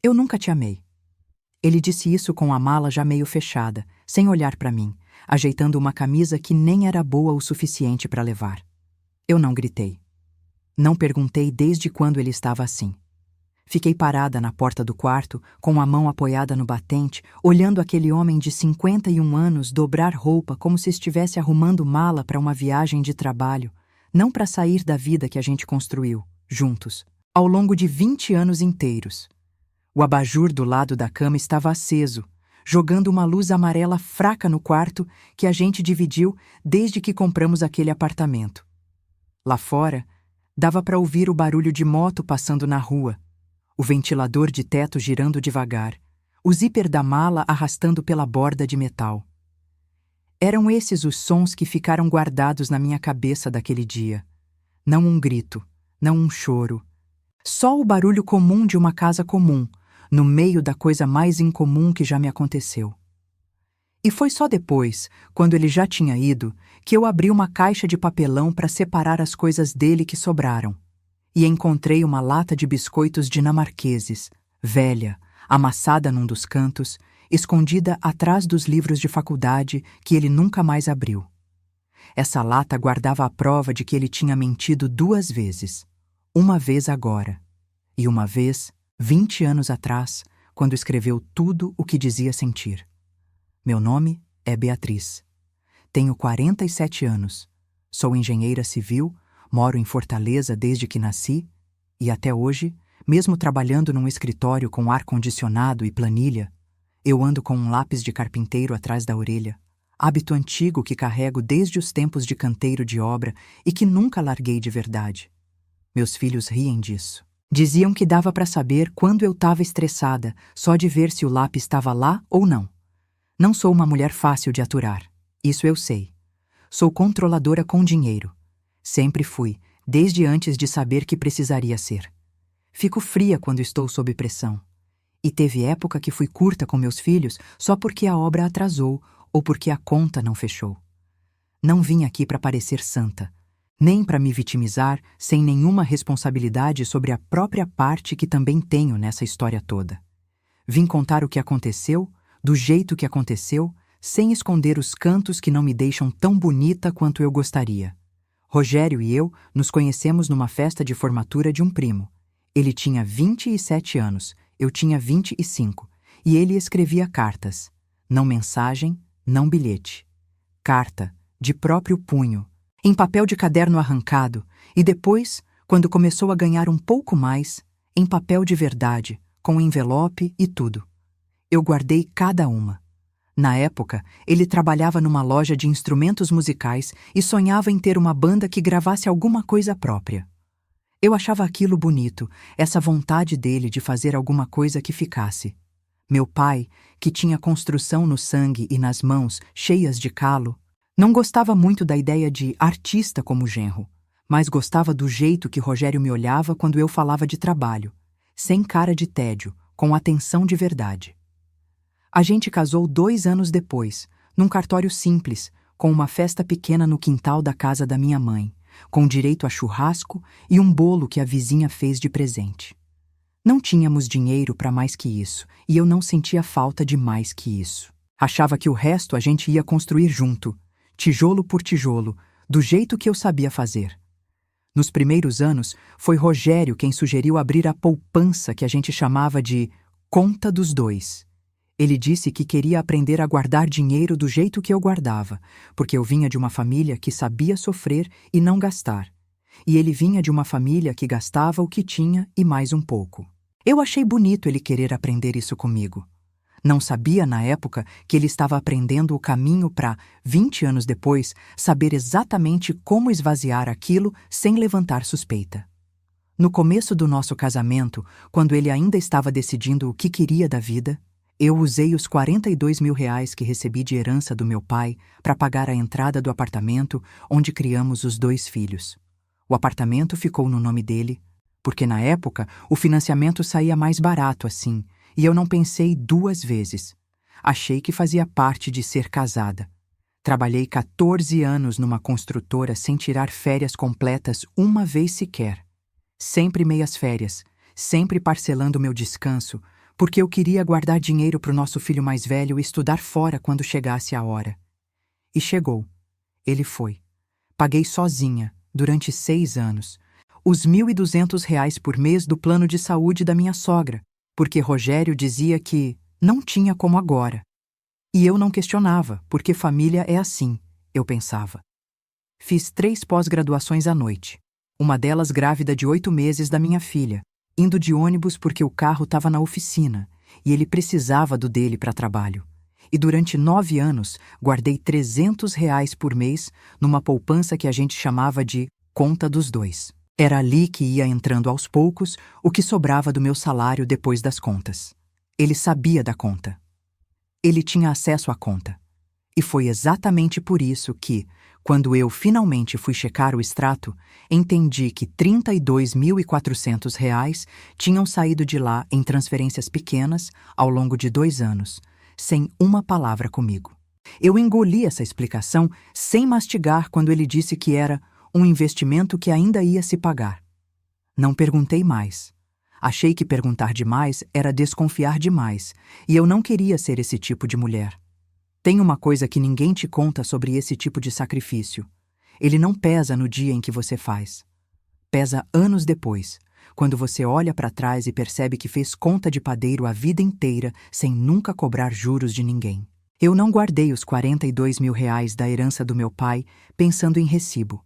Eu nunca te amei. Ele disse isso com a mala já meio fechada, sem olhar para mim, ajeitando uma camisa que nem era boa o suficiente para levar. Eu não gritei. Não perguntei desde quando ele estava assim. Fiquei parada na porta do quarto, com a mão apoiada no batente, olhando aquele homem de 51 anos dobrar roupa como se estivesse arrumando mala para uma viagem de trabalho, não para sair da vida que a gente construiu, juntos, ao longo de 20 anos inteiros. O abajur do lado da cama estava aceso, jogando uma luz amarela fraca no quarto que a gente dividiu desde que compramos aquele apartamento. Lá fora, dava para ouvir o barulho de moto passando na rua, o ventilador de teto girando devagar, o zíper da mala arrastando pela borda de metal. Eram esses os sons que ficaram guardados na minha cabeça daquele dia. Não um grito, não um choro. Só o barulho comum de uma casa comum, no meio da coisa mais incomum que já me aconteceu. E foi só depois, quando ele já tinha ido, que eu abri uma caixa de papelão para separar as coisas dele que sobraram. E encontrei uma lata de biscoitos dinamarqueses, velha, amassada num dos cantos, escondida atrás dos livros de faculdade que ele nunca mais abriu. Essa lata guardava a prova de que ele tinha mentido 2 vezes. Uma vez agora, e uma vez, 20 anos atrás, quando escreveu tudo o que dizia sentir. Meu nome é Beatriz. Tenho 47 anos. Sou engenheira civil, moro em Fortaleza desde que nasci, e até hoje, mesmo trabalhando num escritório com ar-condicionado e planilha, eu ando com um lápis de carpinteiro atrás da orelha, hábito antigo que carrego desde os tempos de canteiro de obra e que nunca larguei de verdade. Meus filhos riem disso. Diziam que dava para saber quando eu estava estressada, só de ver se o lápis estava lá ou não. Não sou uma mulher fácil de aturar, isso eu sei. Sou controladora com dinheiro. Sempre fui, desde antes de saber que precisaria ser. Fico fria quando estou sob pressão. E teve época que fui curta com meus filhos só porque a obra atrasou ou porque a conta não fechou. Não vim aqui para parecer santa, nem para me vitimizar sem nenhuma responsabilidade sobre a própria parte que também tenho nessa história toda. Vim contar o que aconteceu, do jeito que aconteceu, sem esconder os cantos que não me deixam tão bonita quanto eu gostaria. Rogério e eu nos conhecemos numa festa de formatura de um primo. Ele tinha 27 anos, eu tinha 25, e ele escrevia cartas. Não mensagem, não bilhete. Carta, de próprio punho, em papel de caderno arrancado, e depois, quando começou a ganhar um pouco mais, em papel de verdade, com envelope e tudo. Eu guardei cada uma. Na época, ele trabalhava numa loja de instrumentos musicais e sonhava em ter uma banda que gravasse alguma coisa própria. Eu achava aquilo bonito, essa vontade dele de fazer alguma coisa que ficasse. Meu pai, que tinha construção no sangue e nas mãos cheias de calo, não gostava muito da ideia de artista como genro, mas gostava do jeito que Rogério me olhava quando eu falava de trabalho, sem cara de tédio, com atenção de verdade. A gente casou 2 anos depois, num cartório simples, com uma festa pequena no quintal da casa da minha mãe, com direito a churrasco e um bolo que a vizinha fez de presente. Não tínhamos dinheiro para mais que isso, e eu não sentia falta de mais que isso. Achava que o resto a gente ia construir junto, tijolo por tijolo, do jeito que eu sabia fazer. Nos primeiros anos, foi Rogério quem sugeriu abrir a poupança que a gente chamava de Conta dos Dois. Ele disse que queria aprender a guardar dinheiro do jeito que eu guardava, porque eu vinha de uma família que sabia sofrer e não gastar. E ele vinha de uma família que gastava o que tinha e mais um pouco. Eu achei bonito ele querer aprender isso comigo. Não sabia, na época, que ele estava aprendendo o caminho para, 20 anos depois, saber exatamente como esvaziar aquilo sem levantar suspeita. No começo do nosso casamento, quando ele ainda estava decidindo o que queria da vida, eu usei os R$ 42.000 que recebi de herança do meu pai para pagar a entrada do apartamento onde criamos os 2 filhos. O apartamento ficou no nome dele, porque na época o financiamento saía mais barato assim, e eu não pensei 2 vezes. Achei que fazia parte de ser casada. Trabalhei 14 anos numa construtora sem tirar férias completas uma vez sequer. Sempre meias férias, sempre parcelando meu descanso, Porque eu queria guardar dinheiro para o nosso filho mais velho e estudar fora quando chegasse a hora. E chegou. Ele foi. Paguei sozinha, durante 6 anos, os R$ 1.200 por mês do plano de saúde da minha sogra, porque Rogério dizia que não tinha como agora. E eu não questionava, porque família é assim, eu pensava. Fiz 3 pós-graduações à noite. Uma delas grávida de 8 meses da minha filha, indo de ônibus porque o carro estava na oficina e ele precisava do dele para trabalho. E durante 9 anos guardei R$ 300 por mês numa poupança que a gente chamava de conta dos dois. Era ali que ia entrando aos poucos o que sobrava do meu salário depois das contas. Ele sabia da conta. Ele tinha acesso à conta. E foi exatamente por isso que, quando eu finalmente fui checar o extrato, entendi que R$ 32.400 tinham saído de lá em transferências pequenas ao longo de 2 anos, sem uma palavra comigo. Eu engoli essa explicação sem mastigar quando ele disse que era um investimento que ainda ia se pagar. Não perguntei mais. Achei que perguntar demais era desconfiar demais, e eu não queria ser esse tipo de mulher. Tem uma coisa que ninguém te conta sobre esse tipo de sacrifício. Ele não pesa no dia em que você faz. Pesa anos depois, quando você olha para trás e percebe que fez conta de padeiro a vida inteira sem nunca cobrar juros de ninguém. Eu não guardei os R$ 42.000 da herança do meu pai pensando em recibo.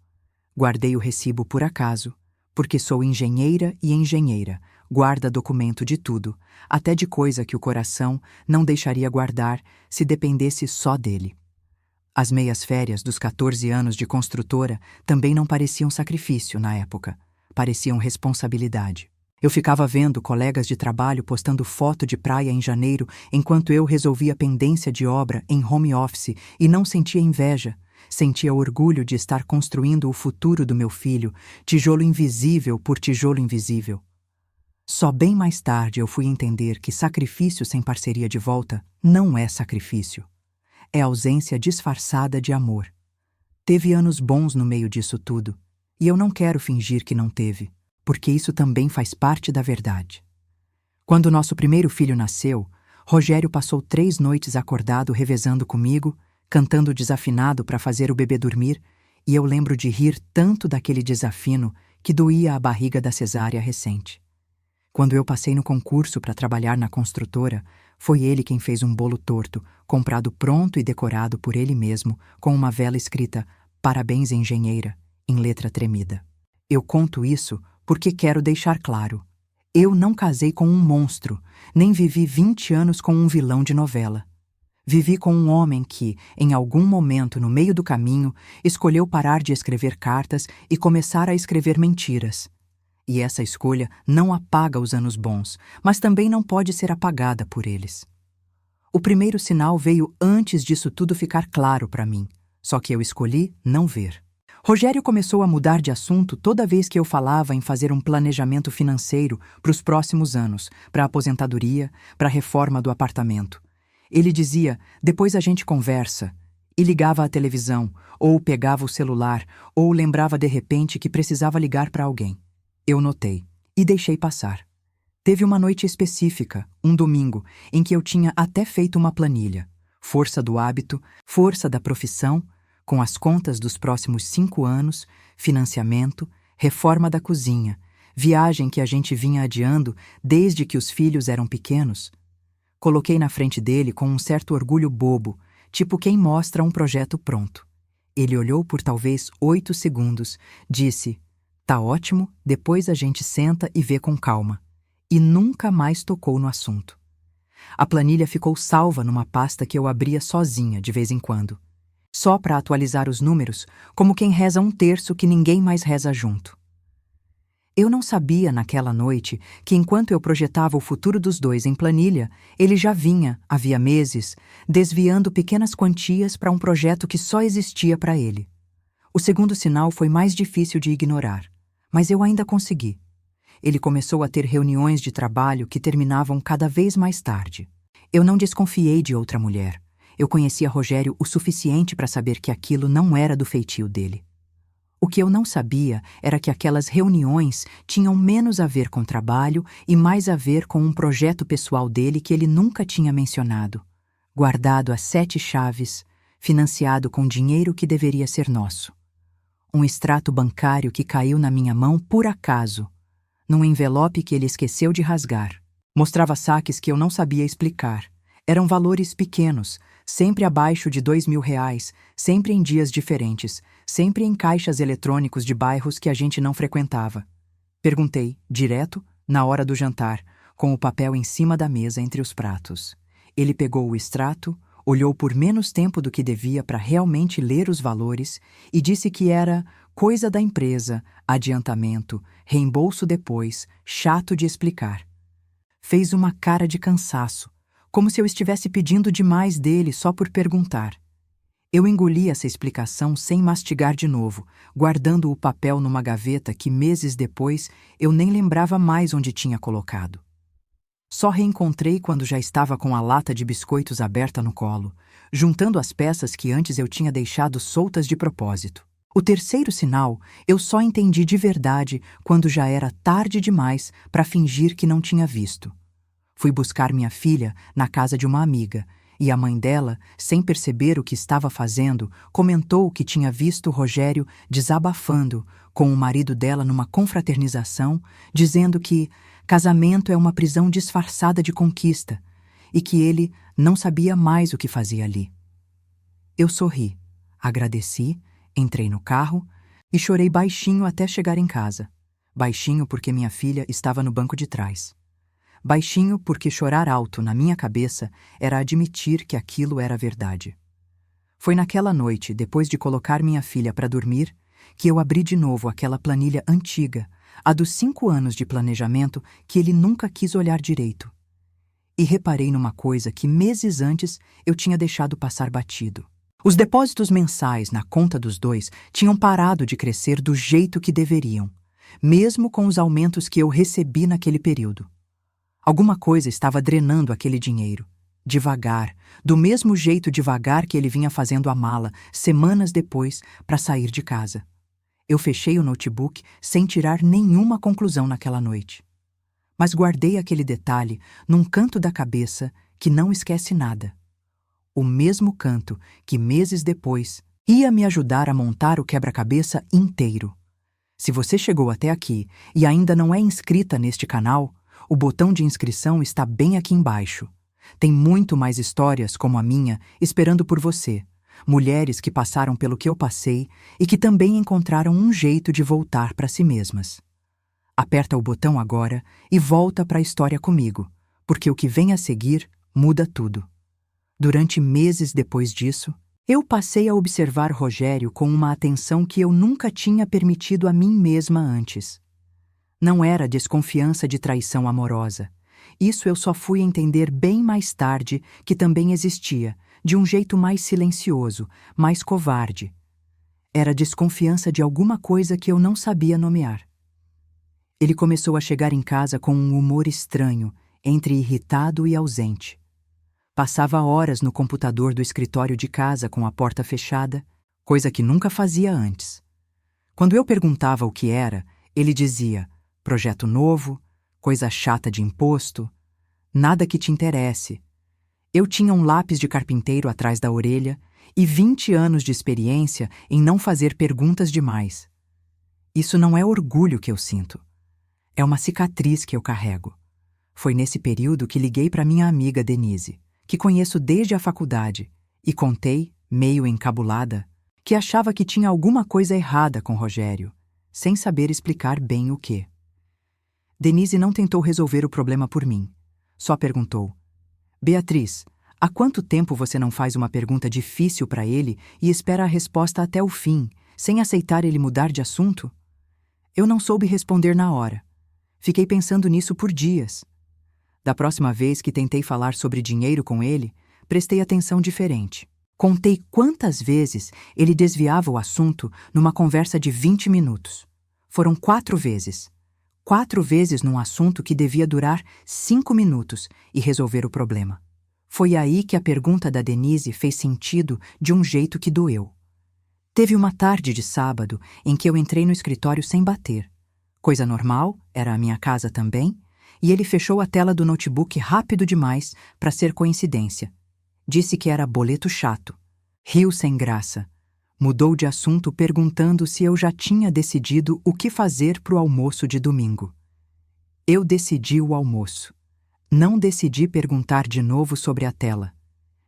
Guardei o recibo por acaso, porque sou engenheira e engenheira, guarda documento de tudo, até de coisa que o coração não deixaria guardar se dependesse só dele. As meias férias dos 14 anos de construtora também não pareciam sacrifício na época, pareciam responsabilidade. Eu ficava vendo colegas de trabalho postando foto de praia em janeiro enquanto eu resolvia pendência de obra em home office e não sentia inveja. Sentia orgulho de estar construindo o futuro do meu filho, tijolo invisível por tijolo invisível. Só bem mais tarde eu fui entender que sacrifício sem parceria de volta não é sacrifício. É ausência disfarçada de amor. Teve anos bons no meio disso tudo, e eu não quero fingir que não teve, porque isso também faz parte da verdade. Quando nosso primeiro filho nasceu, Rogério passou 3 noites acordado revezando comigo, cantando desafinado para fazer o bebê dormir, e eu lembro de rir tanto daquele desafino que doía a barriga da cesárea recente. Quando eu passei no concurso para trabalhar na construtora, foi ele quem fez um bolo torto, comprado pronto e decorado por ele mesmo, com uma vela escrita "Parabéns, engenheira", em letra tremida. Eu conto isso porque quero deixar claro. Eu não casei com um monstro, nem vivi 20 anos com um vilão de novela. Vivi com um homem que, em algum momento no meio do caminho, escolheu parar de escrever cartas e começar a escrever mentiras. E essa escolha não apaga os anos bons, mas também não pode ser apagada por eles. O primeiro sinal veio antes disso tudo ficar claro para mim, só que eu escolhi não ver. Rogério começou a mudar de assunto toda vez que eu falava em fazer um planejamento financeiro para os próximos anos, para a aposentadoria, para a reforma do apartamento. Ele dizia, depois a gente conversa, e ligava a televisão, ou pegava o celular, ou lembrava de repente que precisava ligar para alguém. Eu notei, e deixei passar. Teve uma noite específica, um domingo, em que eu tinha até feito uma planilha. Força do hábito, força da profissão, com as contas dos próximos 5 anos, financiamento, reforma da cozinha, viagem que a gente vinha adiando desde que os filhos eram pequenos. Coloquei na frente dele com um certo orgulho bobo, tipo quem mostra um projeto pronto. Ele olhou por talvez 8 segundos, disse, "Tá ótimo, depois a gente senta e vê com calma." E nunca mais tocou no assunto. A planilha ficou salva numa pasta que eu abria sozinha de vez em quando, só para atualizar os números, como quem reza um terço que ninguém mais reza junto. Eu não sabia naquela noite que enquanto eu projetava o futuro dos dois em planilha, ele já vinha, havia meses, desviando pequenas quantias para um projeto que só existia para ele. O segundo sinal foi mais difícil de ignorar, mas eu ainda consegui. Ele começou a ter reuniões de trabalho que terminavam cada vez mais tarde. Eu não desconfiei de outra mulher. Eu conhecia Rogério o suficiente para saber que aquilo não era do feitio dele. O que eu não sabia era que aquelas reuniões tinham menos a ver com trabalho e mais a ver com um projeto pessoal dele que ele nunca tinha mencionado, guardado a 7 chaves, financiado com dinheiro que deveria ser nosso. Um extrato bancário que caiu na minha mão por acaso, num envelope que ele esqueceu de rasgar. Mostrava saques que eu não sabia explicar. Eram valores pequenos, sempre abaixo de R$ 2.000, sempre em dias diferentes, sempre em caixas eletrônicos de bairros que a gente não frequentava. Perguntei, direto, na hora do jantar, com o papel em cima da mesa entre os pratos. Ele pegou o extrato, olhou por menos tempo do que devia para realmente ler os valores e disse que era coisa da empresa, adiantamento, reembolso depois, chato de explicar. Fez uma cara de cansaço, como se eu estivesse pedindo demais dele só por perguntar. Eu engoli essa explicação sem mastigar de novo, guardando o papel numa gaveta que meses depois eu nem lembrava mais onde tinha colocado. Só reencontrei quando já estava com a lata de biscoitos aberta no colo, juntando as peças que antes eu tinha deixado soltas de propósito. O terceiro sinal eu só entendi de verdade quando já era tarde demais para fingir que não tinha visto. Fui buscar minha filha na casa de uma amiga, e a mãe dela, sem perceber o que estava fazendo, comentou que tinha visto Rogério desabafando com o marido dela numa confraternização, dizendo que casamento é uma prisão disfarçada de conquista e que ele não sabia mais o que fazia ali. Eu sorri, agradeci, entrei no carro e chorei baixinho até chegar em casa. Baixinho porque minha filha estava no banco de trás. Baixinho porque chorar alto na minha cabeça era admitir que aquilo era verdade. Foi naquela noite, depois de colocar minha filha para dormir, que eu abri de novo aquela planilha antiga, a dos 5 anos de planejamento que ele nunca quis olhar direito. E reparei numa coisa que meses antes eu tinha deixado passar batido. Os depósitos mensais na conta dos dois tinham parado de crescer do jeito que deveriam, mesmo com os aumentos que eu recebi naquele período. Alguma coisa estava drenando aquele dinheiro, devagar, do mesmo jeito devagar que ele vinha fazendo a mala, semanas depois, para sair de casa. Eu fechei o notebook sem tirar nenhuma conclusão naquela noite. Mas guardei aquele detalhe num canto da cabeça que não esquece nada. O mesmo canto que, meses depois, ia me ajudar a montar o quebra-cabeça inteiro. Se você chegou até aqui e ainda não é inscrita neste canal, o botão de inscrição está bem aqui embaixo. Tem muito mais histórias como a minha esperando por você. Mulheres que passaram pelo que eu passei e que também encontraram um jeito de voltar para si mesmas. Aperta o botão agora e volta para a história comigo, porque o que vem a seguir muda tudo. Durante meses depois disso, eu passei a observar Rogério com uma atenção que eu nunca tinha permitido a mim mesma antes. Não era desconfiança de traição amorosa. Isso eu só fui entender bem mais tarde que também existia, de um jeito mais silencioso, mais covarde. Era desconfiança de alguma coisa que eu não sabia nomear. Ele começou a chegar em casa com um humor estranho, entre irritado e ausente. Passava horas no computador do escritório de casa com a porta fechada, coisa que nunca fazia antes. Quando eu perguntava o que era, ele dizia: projeto novo, coisa chata de imposto, nada que te interesse. Eu tinha um lápis de carpinteiro atrás da orelha e 20 anos de experiência em não fazer perguntas demais. Isso não é orgulho que eu sinto. É uma cicatriz que eu carrego. Foi nesse período que liguei para minha amiga Denise, que conheço desde a faculdade, e contei, meio encabulada, que achava que tinha alguma coisa errada com Rogério, sem saber explicar bem o quê. Denise não tentou resolver o problema por mim. Só perguntou: Beatriz, há quanto tempo você não faz uma pergunta difícil para ele e espera a resposta até o fim, sem aceitar ele mudar de assunto? Eu não soube responder na hora. Fiquei pensando nisso por dias. Da próxima vez que tentei falar sobre dinheiro com ele, prestei atenção diferente. Contei quantas vezes ele desviava o assunto numa conversa de 20 minutos. Foram 4 vezes. 4 vezes num assunto que devia durar 5 minutos e resolver o problema. Foi aí que a pergunta da Denise fez sentido de um jeito que doeu. Teve uma tarde de sábado em que eu entrei no escritório sem bater. Coisa normal, era a minha casa também, e ele fechou a tela do notebook rápido demais para ser coincidência. Disse que era boleto chato. Riu sem graça. Mudou de assunto perguntando se eu já tinha decidido o que fazer pro almoço de domingo. Eu decidi o almoço. Não decidi perguntar de novo sobre a tela.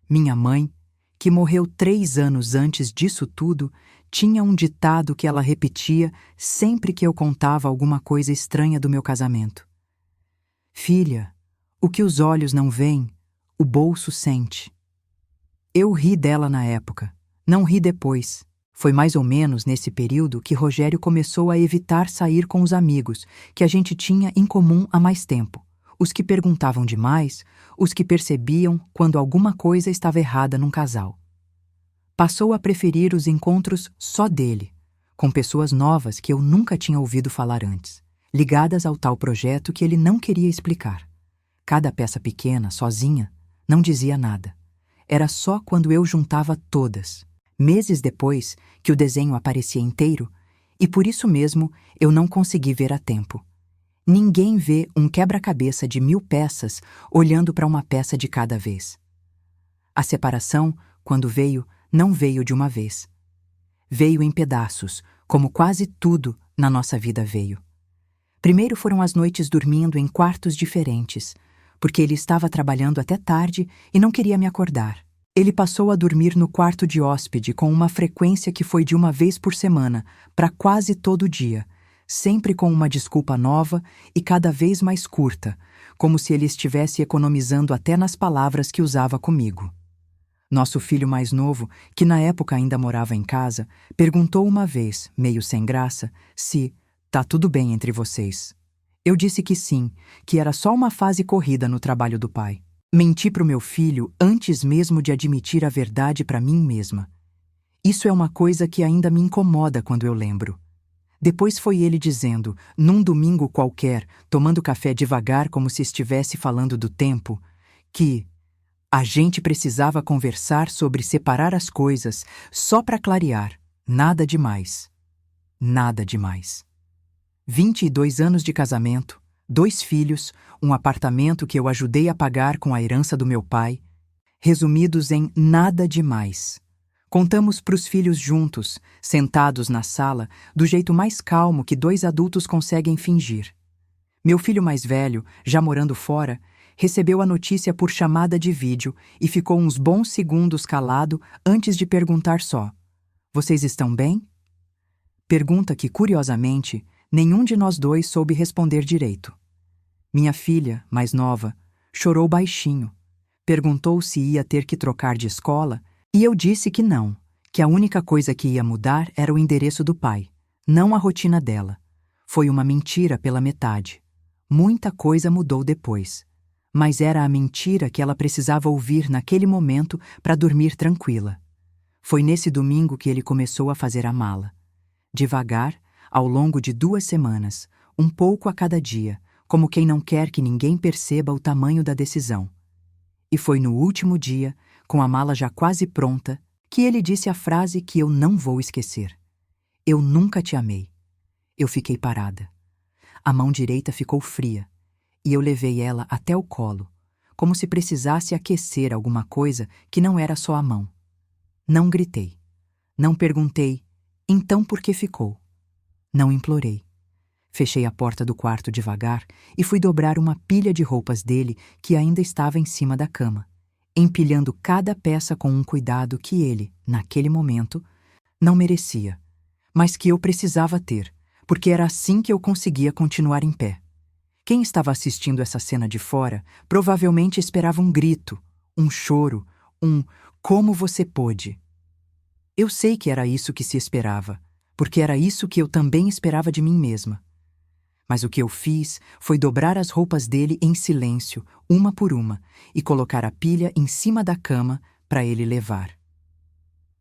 Minha mãe, que morreu 3 anos antes disso tudo, tinha um ditado que ela repetia sempre que eu contava alguma coisa estranha do meu casamento. Filha, o que os olhos não veem, o bolso sente. Eu ri dela na época, não ri depois. Foi mais ou menos nesse período que Rogério começou a evitar sair com os amigos que a gente tinha em comum há mais tempo. Os que perguntavam demais, os que percebiam quando alguma coisa estava errada num casal. Passou a preferir os encontros só dele, com pessoas novas que eu nunca tinha ouvido falar antes, ligadas ao tal projeto que ele não queria explicar. Cada peça pequena, sozinha, não dizia nada. Era só quando eu juntava todas, meses depois, que o desenho aparecia inteiro, e por isso mesmo eu não consegui ver a tempo. Ninguém vê um quebra-cabeça de 1000 peças olhando para uma peça de cada vez. A separação, quando veio, não veio de uma vez. Veio em pedaços, como quase tudo na nossa vida veio. Primeiro foram as noites dormindo em quartos diferentes, porque ele estava trabalhando até tarde e não queria me acordar. Ele passou a dormir no quarto de hóspede com uma frequência que foi de 1 vez por semana, para quase todo dia, sempre com uma desculpa nova e cada vez mais curta, como se ele estivesse economizando até nas palavras que usava comigo. Nosso filho mais novo, que na época ainda morava em casa, perguntou uma vez, meio sem graça, se "tá tudo bem entre vocês". Eu disse que sim, que era só uma fase corrida no trabalho do pai. Menti pro meu filho antes mesmo de admitir a verdade para mim mesma. Isso é uma coisa que ainda me incomoda quando eu lembro. Depois foi ele dizendo, num domingo qualquer, tomando café devagar como se estivesse falando do tempo, que a gente precisava conversar sobre separar as coisas só para clarear. Nada demais. Nada demais. 22 anos de casamento, 2 filhos, um apartamento que eu ajudei a pagar com a herança do meu pai, resumidos em nada demais. Contamos pros filhos juntos, sentados na sala, do jeito mais calmo que 2 adultos conseguem fingir. Meu filho mais velho, já morando fora, recebeu a notícia por chamada de vídeo e ficou uns bons segundos calado antes de perguntar só: "Vocês estão bem?" Pergunta que, curiosamente, nenhum de nós dois soube responder direito. Minha filha, mais nova, chorou baixinho, perguntou se ia ter que trocar de escola e eu disse que não, que a única coisa que ia mudar era o endereço do pai, não a rotina dela. Foi uma mentira pela metade. Muita coisa mudou depois. Mas era a mentira que ela precisava ouvir naquele momento para dormir tranquila. Foi nesse domingo que ele começou a fazer a mala. Devagar, ao longo de 2 semanas, um pouco a cada dia, como quem não quer que ninguém perceba o tamanho da decisão. E foi no último dia, com a mala já quase pronta, que ele disse a frase que eu não vou esquecer. "Eu nunca te amei." Eu fiquei parada. A mão direita ficou fria. E eu levei ela até o colo, como se precisasse aquecer alguma coisa que não era só a mão. Não gritei. Não perguntei, então por que ficou? Não implorei. Fechei a porta do quarto devagar e fui dobrar uma pilha de roupas dele que ainda estava em cima da cama, empilhando cada peça com um cuidado que ele, naquele momento, não merecia, mas que eu precisava ter, porque era assim que eu conseguia continuar em pé. Quem estava assistindo essa cena de fora provavelmente esperava um grito, um choro, um "como você pôde?" Eu sei que era isso que se esperava, porque era isso que eu também esperava de mim mesma. Mas o que eu fiz foi dobrar as roupas dele em silêncio, uma por uma, e colocar a pilha em cima da cama para ele levar.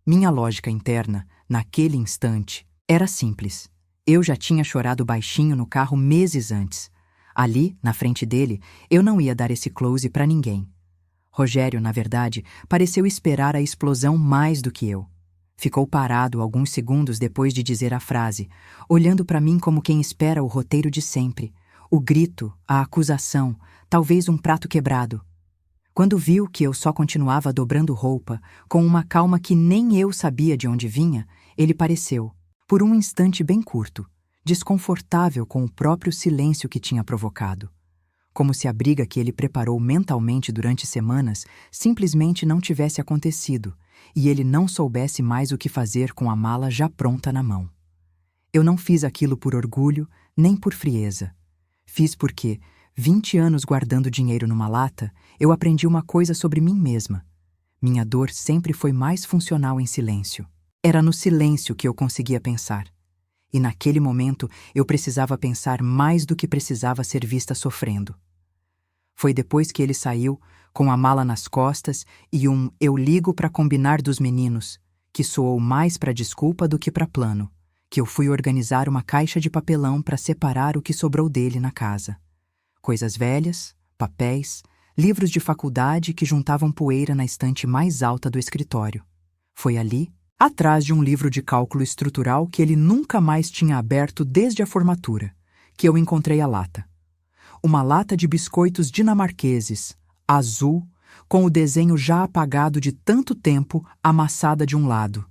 Minha lógica interna, naquele instante, era simples. Eu já tinha chorado baixinho no carro meses antes. Ali, na frente dele, eu não ia dar esse close para ninguém. Rogério, na verdade, pareceu esperar a explosão mais do que eu. Ficou parado alguns segundos depois de dizer a frase, olhando para mim como quem espera o roteiro de sempre. O grito, a acusação, talvez um prato quebrado. Quando viu que eu só continuava dobrando roupa, com uma calma que nem eu sabia de onde vinha, ele pareceu, por um instante bem curto, desconfortável com o próprio silêncio que tinha provocado. Como se a briga que ele preparou mentalmente durante semanas simplesmente não tivesse acontecido e ele não soubesse mais o que fazer com a mala já pronta na mão. Eu não fiz aquilo por orgulho, nem por frieza. Fiz porque, 20 anos guardando dinheiro numa lata, eu aprendi uma coisa sobre mim mesma. Minha dor sempre foi mais funcional em silêncio. Era no silêncio que eu conseguia pensar. E naquele momento eu precisava pensar mais do que precisava ser vista sofrendo. Foi depois que ele saiu, com a mala nas costas e um "eu ligo para combinar" dos meninos, que soou mais para desculpa do que para plano, que eu fui organizar uma caixa de papelão para separar o que sobrou dele na casa. Coisas velhas, papéis, livros de faculdade que juntavam poeira na estante mais alta do escritório. Foi ali, atrás de um livro de cálculo estrutural que ele nunca mais tinha aberto desde a formatura, que eu encontrei a lata. Uma lata de biscoitos dinamarqueses, azul, com o desenho já apagado de tanto tempo amassada de um lado.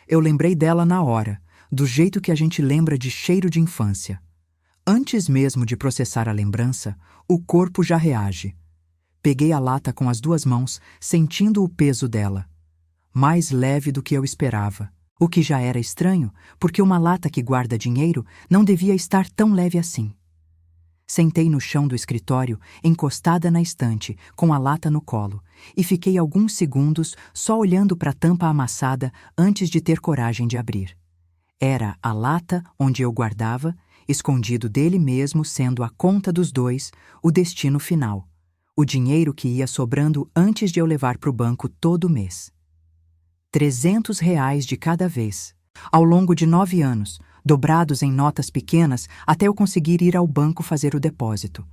Eu lembrei dela na hora, do jeito que a gente lembra de cheiro de infância. Antes mesmo de processar a lembrança, o corpo já reage. Peguei a lata com as 2 mãos, sentindo o peso dela. Mais leve do que eu esperava, o que já era estranho, porque uma lata que guarda dinheiro não devia estar tão leve assim. Sentei no chão do escritório, encostada na estante, com a lata no colo, e fiquei alguns segundos só olhando para a tampa amassada antes de ter coragem de abrir. Era a lata onde eu guardava, escondido dele mesmo sendo a conta dos 2, o destino final, o dinheiro que ia sobrando antes de eu levar para o banco todo mês. R$ 300 de cada vez, ao longo de 9 anos, dobrados em notas pequenas até eu conseguir ir ao banco fazer o depósito.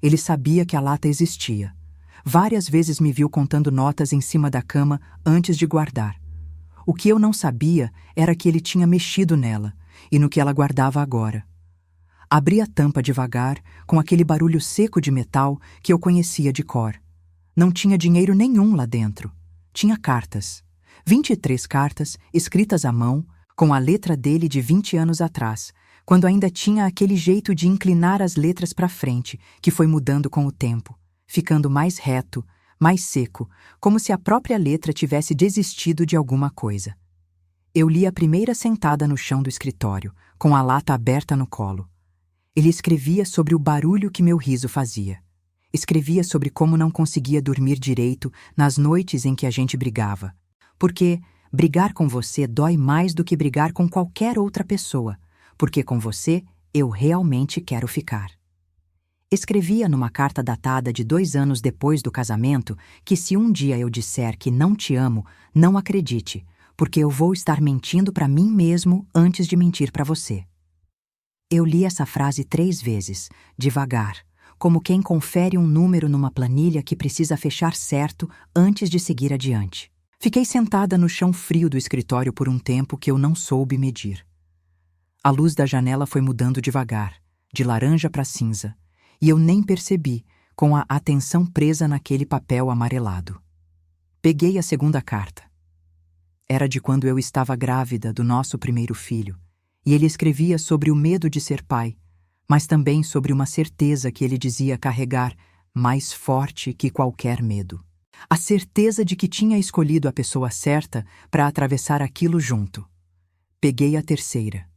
Ele sabia que a lata existia. Várias vezes me viu contando notas em cima da cama antes de guardar. O que eu não sabia era que ele tinha mexido nela e no que ela guardava agora. Abri a tampa devagar, com aquele barulho seco de metal que eu conhecia de cor. Não tinha dinheiro nenhum lá dentro. Tinha cartas. 23 cartas, escritas à mão, com a letra dele de 20 anos atrás, quando ainda tinha aquele jeito de inclinar as letras para frente, que foi mudando com o tempo, ficando mais reto, mais seco, como se a própria letra tivesse desistido de alguma coisa. Eu li a primeira sentada no chão do escritório, com a lata aberta no colo. Ele escrevia sobre o barulho que meu riso fazia. Escrevia sobre como não conseguia dormir direito nas noites em que a gente brigava. Porque brigar com você dói mais do que brigar com qualquer outra pessoa, porque com você eu realmente quero ficar. Escrevia numa carta datada de 2 anos depois do casamento que se um dia eu disser que não te amo, não acredite, porque eu vou estar mentindo para mim mesmo antes de mentir para você. Eu li essa frase 3 vezes, devagar, como quem confere um número numa planilha que precisa fechar certo antes de seguir adiante. Fiquei sentada no chão frio do escritório por um tempo que eu não soube medir. A luz da janela foi mudando devagar, de laranja para cinza, e eu nem percebi, com a atenção presa naquele papel amarelado. Peguei a segunda carta. Era de quando eu estava grávida do nosso primeiro filho, e ele escrevia sobre o medo de ser pai, mas também sobre uma certeza que ele dizia carregar mais forte que qualquer medo. A certeza de que tinha escolhido a pessoa certa para atravessar aquilo junto. Peguei a terceira.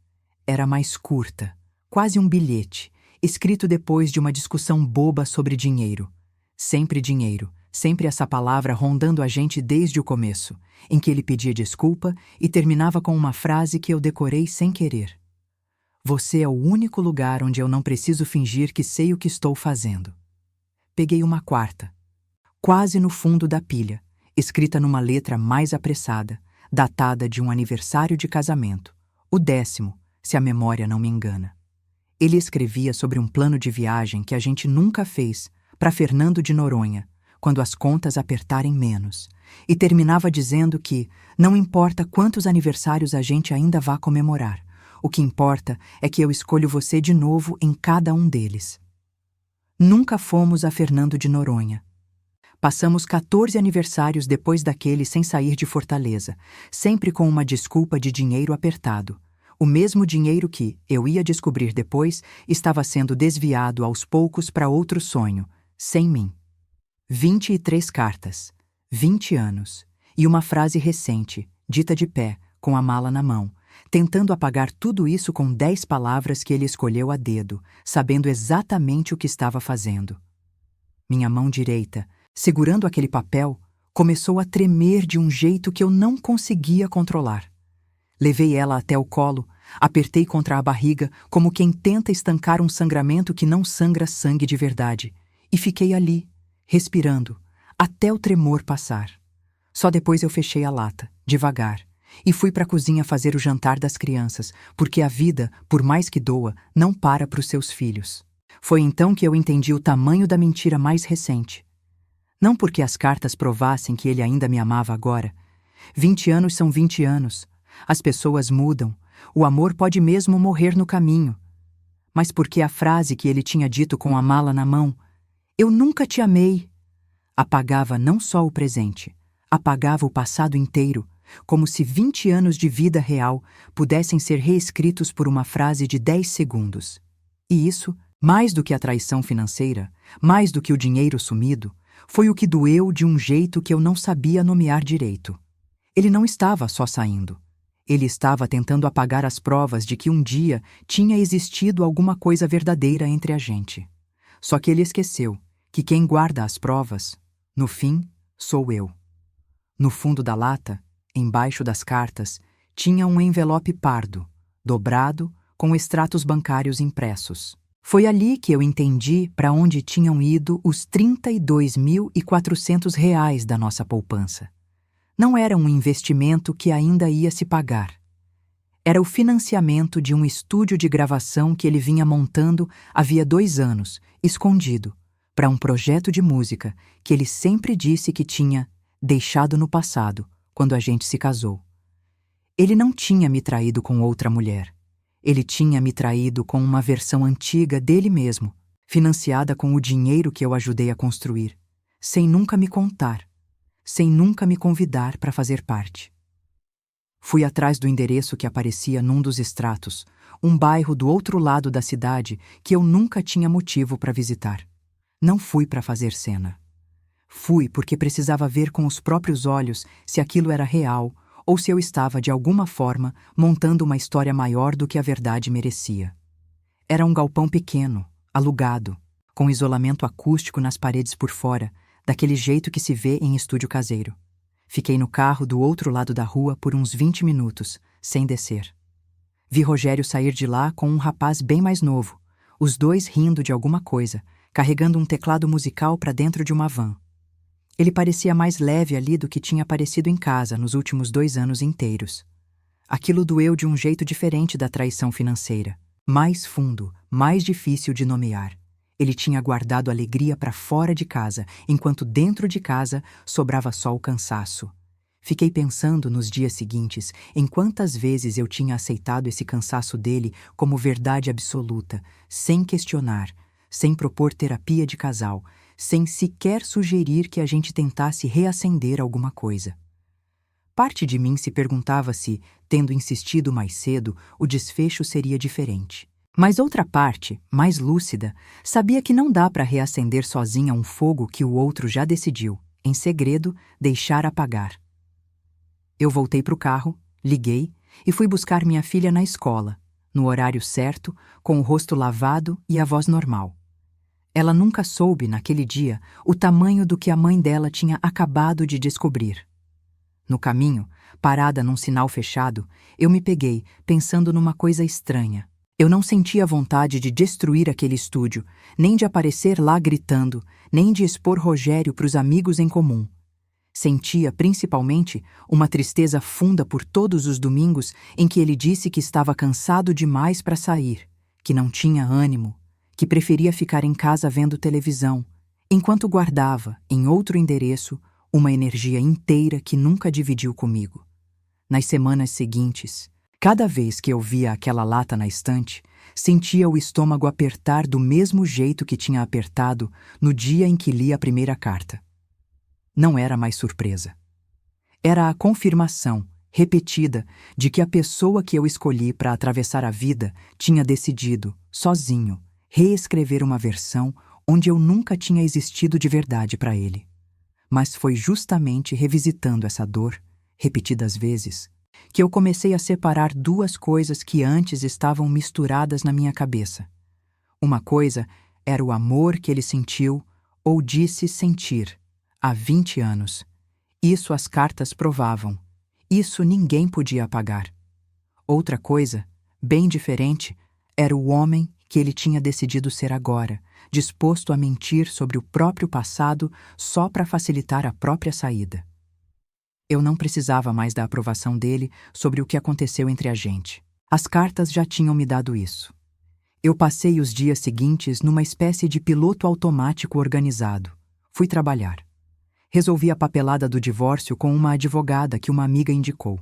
Era mais curta, quase um bilhete, escrito depois de uma discussão boba sobre dinheiro. Sempre essa palavra rondando a gente desde o começo, em que ele pedia desculpa e terminava com uma frase que eu decorei sem querer. Você é o único lugar onde eu não preciso fingir que sei o que estou fazendo. Peguei uma quarta. Quase no fundo da pilha, escrita numa letra mais apressada, datada de um aniversário de casamento, o 10º, se a memória não me engana. Ele escrevia sobre um plano de viagem que a gente nunca fez, para Fernando de Noronha, quando as contas apertarem menos, e terminava dizendo que não importa quantos aniversários a gente ainda vá comemorar, o que importa é que eu escolho você de novo em cada um deles. Nunca fomos a Fernando de Noronha. Passamos 14 aniversários depois daquele sem sair de Fortaleza, sempre com uma desculpa de dinheiro apertado. O mesmo dinheiro que, eu ia descobrir depois, estava sendo desviado aos poucos para outro sonho, sem mim. 23 cartas, 20 anos, e uma frase recente, dita de pé, com a mala na mão, tentando apagar tudo isso com 10 palavras que ele escolheu a dedo, sabendo exatamente o que estava fazendo. Minha mão direita, segurando aquele papel, começou a tremer de um jeito que eu não conseguia controlar. Levei ela até o colo, apertei contra a barriga como quem tenta estancar um sangramento que não sangra sangue de verdade, e fiquei ali, respirando, até o tremor passar. Só depois eu fechei a lata, devagar, e fui para a cozinha fazer o jantar das crianças, porque a vida, por mais que doa, não para para os seus filhos. Foi então que eu entendi o tamanho da mentira mais recente. Não porque as cartas provassem que ele ainda me amava agora. 20 anos são 20 anos. As pessoas mudam. O amor pode mesmo morrer no caminho. Mas porque a frase que ele tinha dito com a mala na mão, "Eu nunca te amei", apagava não só o presente, apagava o passado inteiro, como se 20 anos de vida real pudessem ser reescritos por uma frase de 10 segundos. E isso, mais do que a traição financeira, mais do que o dinheiro sumido, foi o que doeu de um jeito que eu não sabia nomear direito. Ele não estava só saindo. Ele estava tentando apagar as provas de que um dia tinha existido alguma coisa verdadeira entre a gente. Só que ele esqueceu que quem guarda as provas, no fim, sou eu. No fundo da lata, embaixo das cartas, tinha um envelope pardo, dobrado, com extratos bancários impressos. Foi ali que eu entendi para onde tinham ido os R$ 32.400 da nossa poupança. Não era um investimento que ainda ia se pagar. Era o financiamento de um estúdio de gravação que ele vinha montando havia 2 anos, escondido, para um projeto de música que ele sempre disse que tinha deixado no passado, quando a gente se casou. Ele não tinha me traído com outra mulher. Ele tinha me traído com uma versão antiga dele mesmo, financiada com o dinheiro que eu ajudei a construir, sem nunca me contar, sem nunca me convidar para fazer parte. Fui atrás do endereço que aparecia num dos extratos, um bairro do outro lado da cidade que eu nunca tinha motivo para visitar. Não fui para fazer cena. Fui porque precisava ver com os próprios olhos se aquilo era real ou se eu estava, de alguma forma, montando uma história maior do que a verdade merecia. Era um galpão pequeno, alugado, com isolamento acústico nas paredes por fora, daquele jeito que se vê em estúdio caseiro. Fiquei no carro do outro lado da rua por uns 20 minutos, sem descer. Vi Rogério sair de lá com um rapaz bem mais novo, os dois rindo de alguma coisa, carregando um teclado musical para dentro de uma van. Ele parecia mais leve ali do que tinha parecido em casa nos últimos 2 anos inteiros. Aquilo doeu de um jeito diferente da traição financeira. Mais fundo, mais difícil de nomear. Ele tinha guardado alegria para fora de casa, enquanto dentro de casa sobrava só o cansaço. Fiquei pensando nos dias seguintes em quantas vezes eu tinha aceitado esse cansaço dele como verdade absoluta, sem questionar, sem propor terapia de casal, sem sequer sugerir que a gente tentasse reacender alguma coisa. Parte de mim se perguntava se, tendo insistido mais cedo, o desfecho seria diferente. Mas outra parte, mais lúcida, sabia que não dá para reacender sozinha um fogo que o outro já decidiu, em segredo, deixar apagar. Eu voltei para o carro, liguei e fui buscar minha filha na escola, no horário certo, com o rosto lavado e a voz normal. Ela nunca soube, naquele dia, o tamanho do que a mãe dela tinha acabado de descobrir. No caminho, parada num sinal fechado, eu me peguei, pensando numa coisa estranha. Eu não sentia vontade de destruir aquele estúdio, nem de aparecer lá gritando, nem de expor Rogério para os amigos em comum. Sentia, principalmente, uma tristeza funda por todos os domingos em que ele disse que estava cansado demais para sair, que não tinha ânimo, que preferia ficar em casa vendo televisão, enquanto guardava, em outro endereço, uma energia inteira que nunca dividiu comigo. Nas semanas seguintes, cada vez que eu via aquela lata na estante, sentia o estômago apertar do mesmo jeito que tinha apertado no dia em que li a primeira carta. Não era mais surpresa. Era a confirmação, repetida, de que a pessoa que eu escolhi para atravessar a vida tinha decidido, sozinho, reescrever uma versão onde eu nunca tinha existido de verdade para ele. Mas foi justamente revisitando essa dor, repetidas vezes, que eu comecei a separar duas coisas que antes estavam misturadas na minha cabeça. Uma coisa era o amor que ele sentiu ou disse sentir há 20 anos. Isso as cartas provavam. Isso ninguém podia apagar. Outra coisa, bem diferente, era o homem que ele tinha decidido ser agora, disposto a mentir sobre o próprio passado só para facilitar a própria saída. Eu não precisava mais da aprovação dele sobre o que aconteceu entre a gente. As cartas já tinham me dado isso. Eu passei os dias seguintes numa espécie de piloto automático organizado. Fui trabalhar. Resolvi a papelada do divórcio com uma advogada que uma amiga indicou.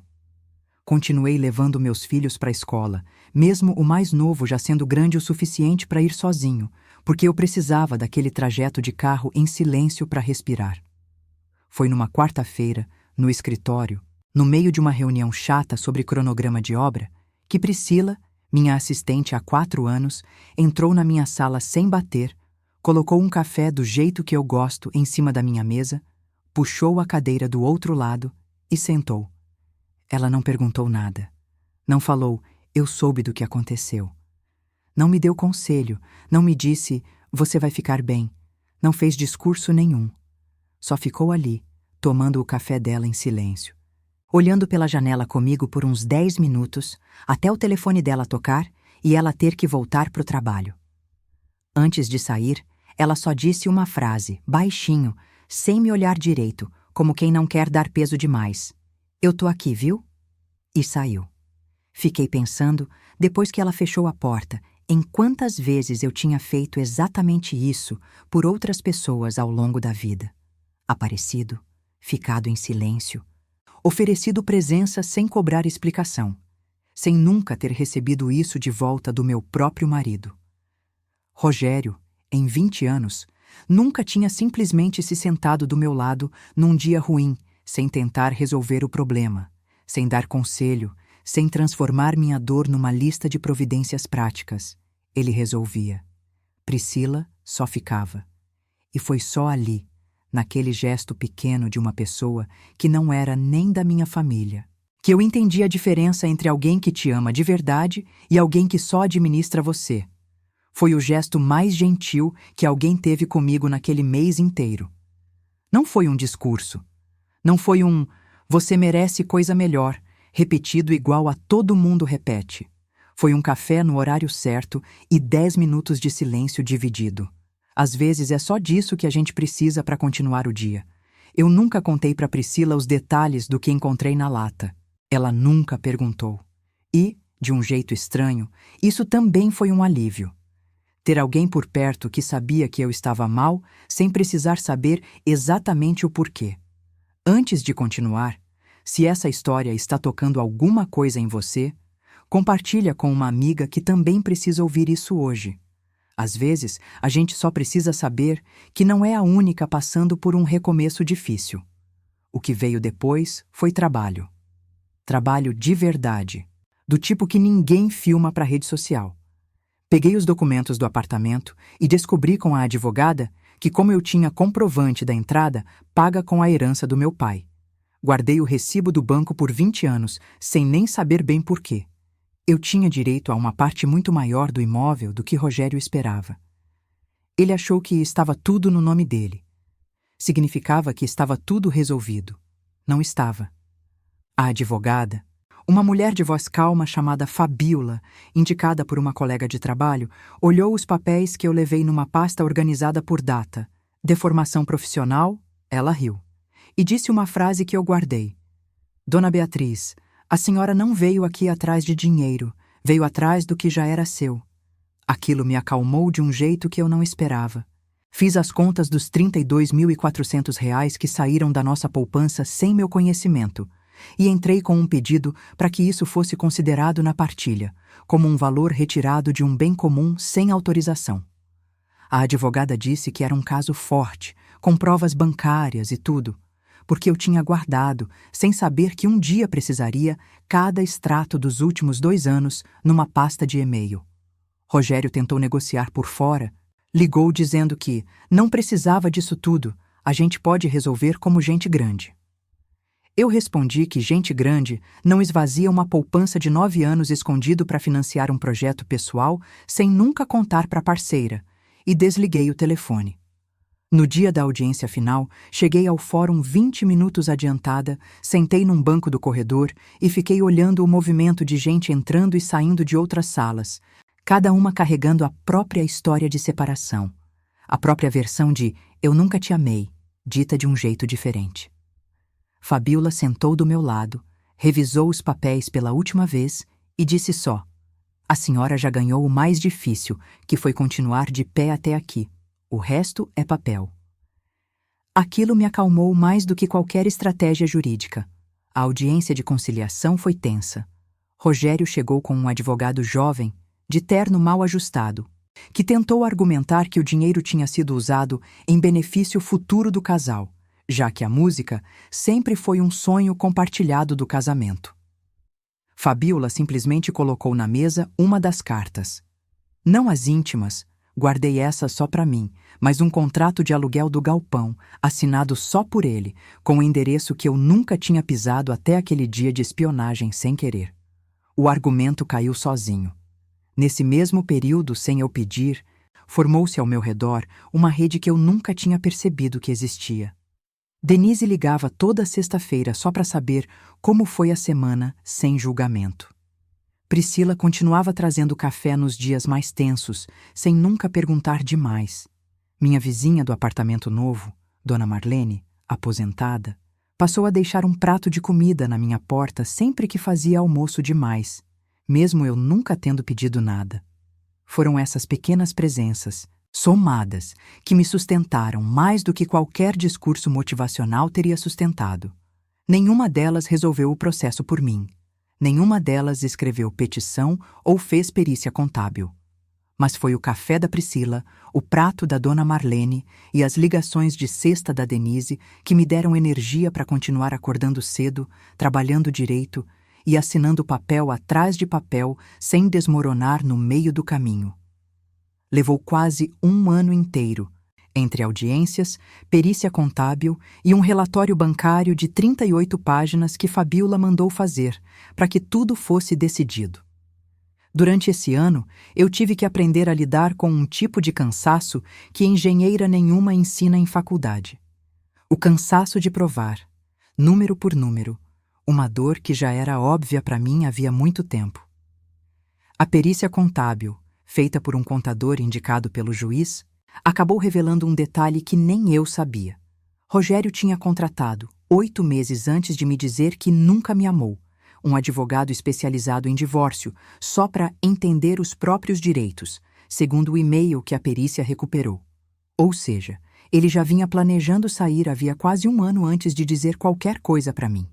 Continuei levando meus filhos para a escola, mesmo o mais novo já sendo grande o suficiente para ir sozinho, porque eu precisava daquele trajeto de carro em silêncio para respirar. Foi numa quarta-feira, no escritório, no meio de uma reunião chata sobre cronograma de obra, que Priscila, minha assistente há 4 anos, entrou na minha sala sem bater, colocou um café do jeito que eu gosto em cima da minha mesa, puxou a cadeira do outro lado e sentou. Ela não perguntou nada. Não falou, eu soube do que aconteceu. Não me deu conselho, não me disse, você vai ficar bem. Não fez discurso nenhum. Só ficou ali, tomando o café dela em silêncio. Olhando pela janela comigo por uns 10 minutos, até o telefone dela tocar e ela ter que voltar para o trabalho. Antes de sair, ela só disse uma frase, baixinho, sem me olhar direito, como quem não quer dar peso demais. Eu tô aqui, viu? E saiu. Fiquei pensando, depois que ela fechou a porta, em quantas vezes eu tinha feito exatamente isso por outras pessoas ao longo da vida. Aparecido, ficado em silêncio, oferecido presença sem cobrar explicação, sem nunca ter recebido isso de volta do meu próprio marido. Rogério, em 20 anos, nunca tinha simplesmente se sentado do meu lado num dia ruim, sem tentar resolver o problema, sem dar conselho, sem transformar minha dor numa lista de providências práticas. Ele resolvia. Priscila só ficava. E foi só ali, naquele gesto pequeno de uma pessoa que não era nem da minha família, que eu entendi a diferença entre alguém que te ama de verdade e alguém que só administra você. Foi o gesto mais gentil que alguém teve comigo naquele mês inteiro. Não foi um discurso. Não foi um "você merece coisa melhor", repetido igual a todo mundo repete. Foi um café no horário certo e 10 minutos de silêncio dividido. Às vezes é só disso que a gente precisa para continuar o dia. Eu nunca contei para Priscila os detalhes do que encontrei na lata. Ela nunca perguntou. E, de um jeito estranho, isso também foi um alívio. Ter alguém por perto que sabia que eu estava mal, sem precisar saber exatamente o porquê. Antes de continuar, se essa história está tocando alguma coisa em você, compartilha com uma amiga que também precisa ouvir isso hoje. Às vezes, a gente só precisa saber que não é a única passando por um recomeço difícil. O que veio depois foi trabalho. Trabalho de verdade, do tipo que ninguém filma para a rede social. Peguei os documentos do apartamento e descobri com a advogada que, como eu tinha comprovante da entrada, paga com a herança do meu pai. Guardei o recibo do banco por 20 anos, sem nem saber bem por quê. Eu tinha direito a uma parte muito maior do imóvel do que Rogério esperava. Ele achou que estava tudo no nome dele. Significava que estava tudo resolvido. Não estava. A advogada, uma mulher de voz calma chamada Fabíola, indicada por uma colega de trabalho, olhou os papéis que eu levei numa pasta organizada por data. Deformação profissional, ela riu. E disse uma frase que eu guardei. Dona Beatriz, a senhora não veio aqui atrás de dinheiro, veio atrás do que já era seu. Aquilo me acalmou de um jeito que eu não esperava. Fiz as contas dos R$ 32.400 que saíram da nossa poupança sem meu conhecimento e entrei com um pedido para que isso fosse considerado na partilha, como um valor retirado de um bem comum sem autorização. A advogada disse que era um caso forte, com provas bancárias e tudo, porque eu tinha guardado, sem saber que um dia precisaria, cada extrato dos últimos 2 anos numa pasta de e-mail. Rogério tentou negociar por fora, ligou dizendo que não precisava disso tudo, a gente pode resolver como gente grande. Eu respondi que gente grande não esvazia uma poupança de 9 anos escondido para financiar um projeto pessoal sem nunca contar para a parceira, e desliguei o telefone. No dia da audiência final, cheguei ao fórum 20 minutos adiantada, sentei num banco do corredor e fiquei olhando o movimento de gente entrando e saindo de outras salas, cada uma carregando a própria história de separação, a própria versão de "eu nunca te amei", dita de um jeito diferente. Fabiola sentou do meu lado, revisou os papéis pela última vez e disse só: "A senhora já ganhou o mais difícil, que foi continuar de pé até aqui. O resto é papel." Aquilo me acalmou mais do que qualquer estratégia jurídica. A audiência de conciliação foi tensa. Rogério chegou com um advogado jovem, de terno mal ajustado, que tentou argumentar que o dinheiro tinha sido usado em benefício futuro do casal, já que a música sempre foi um sonho compartilhado do casamento. Fabiola simplesmente colocou na mesa uma das cartas. Não as íntimas, guardei essa só para mim, mas um contrato de aluguel do galpão, assinado só por ele, com o endereço que eu nunca tinha pisado até aquele dia de espionagem sem querer. O argumento caiu sozinho. Nesse mesmo período, sem eu pedir, formou-se ao meu redor uma rede que eu nunca tinha percebido que existia. Denise ligava toda sexta-feira só para saber como foi a semana sem julgamento. Priscila continuava trazendo café nos dias mais tensos, sem nunca perguntar demais. Minha vizinha do apartamento novo, Dona Marlene, aposentada, passou a deixar um prato de comida na minha porta sempre que fazia almoço demais, mesmo eu nunca tendo pedido nada. Foram essas pequenas presenças, somadas, que me sustentaram mais do que qualquer discurso motivacional teria sustentado. Nenhuma delas resolveu o processo por mim. Nenhuma delas escreveu petição ou fez perícia contábil. Mas foi o café da Priscila, o prato da Dona Marlene e as ligações de sexta da Denise que me deram energia para continuar acordando cedo, trabalhando direito e assinando papel atrás de papel sem desmoronar no meio do caminho. Levou quase 1 ano inteiro, entre audiências, perícia contábil e um relatório bancário de 38 páginas que Fabiola mandou fazer, para que tudo fosse decidido. Durante esse ano, eu tive que aprender a lidar com um tipo de cansaço que engenheira nenhuma ensina em faculdade. O cansaço de provar, número por número, uma dor que já era óbvia para mim havia muito tempo. A perícia contábil, feita por um contador indicado pelo juiz, acabou revelando um detalhe que nem eu sabia. Rogério tinha contratado, 8 meses antes de me dizer que nunca me amou, um advogado especializado em divórcio, só para entender os próprios direitos, segundo o e-mail que a perícia recuperou. Ou seja, ele já vinha planejando sair havia quase 1 ano antes de dizer qualquer coisa para mim.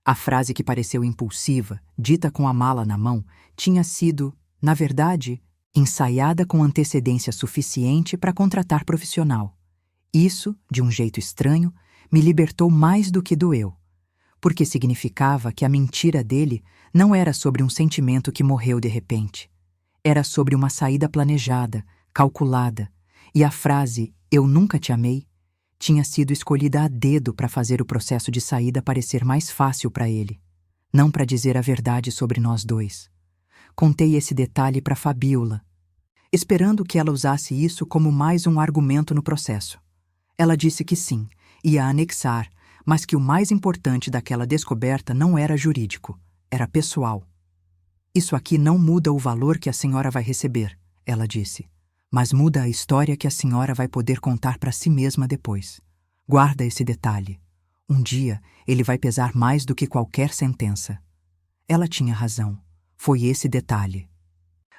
A frase que pareceu impulsiva, dita com a mala na mão, tinha sido, na verdade, ensaiada com antecedência suficiente para contratar profissional. Isso, de um jeito estranho, me libertou mais do que doeu, porque significava que a mentira dele não era sobre um sentimento que morreu de repente. Era sobre uma saída planejada, calculada, e a frase "eu nunca te amei" tinha sido escolhida a dedo para fazer o processo de saída parecer mais fácil para ele, não para dizer a verdade sobre nós dois. Contei esse detalhe para Fabiola, esperando que ela usasse isso como mais um argumento no processo. Ela disse que sim, ia anexar, mas que o mais importante daquela descoberta não era jurídico, era pessoal. "Isso aqui não muda o valor que a senhora vai receber", ela disse, "mas muda a história que a senhora vai poder contar para si mesma depois. Guarda esse detalhe. Um dia ele vai pesar mais do que qualquer sentença." Ela tinha razão. Foi esse detalhe.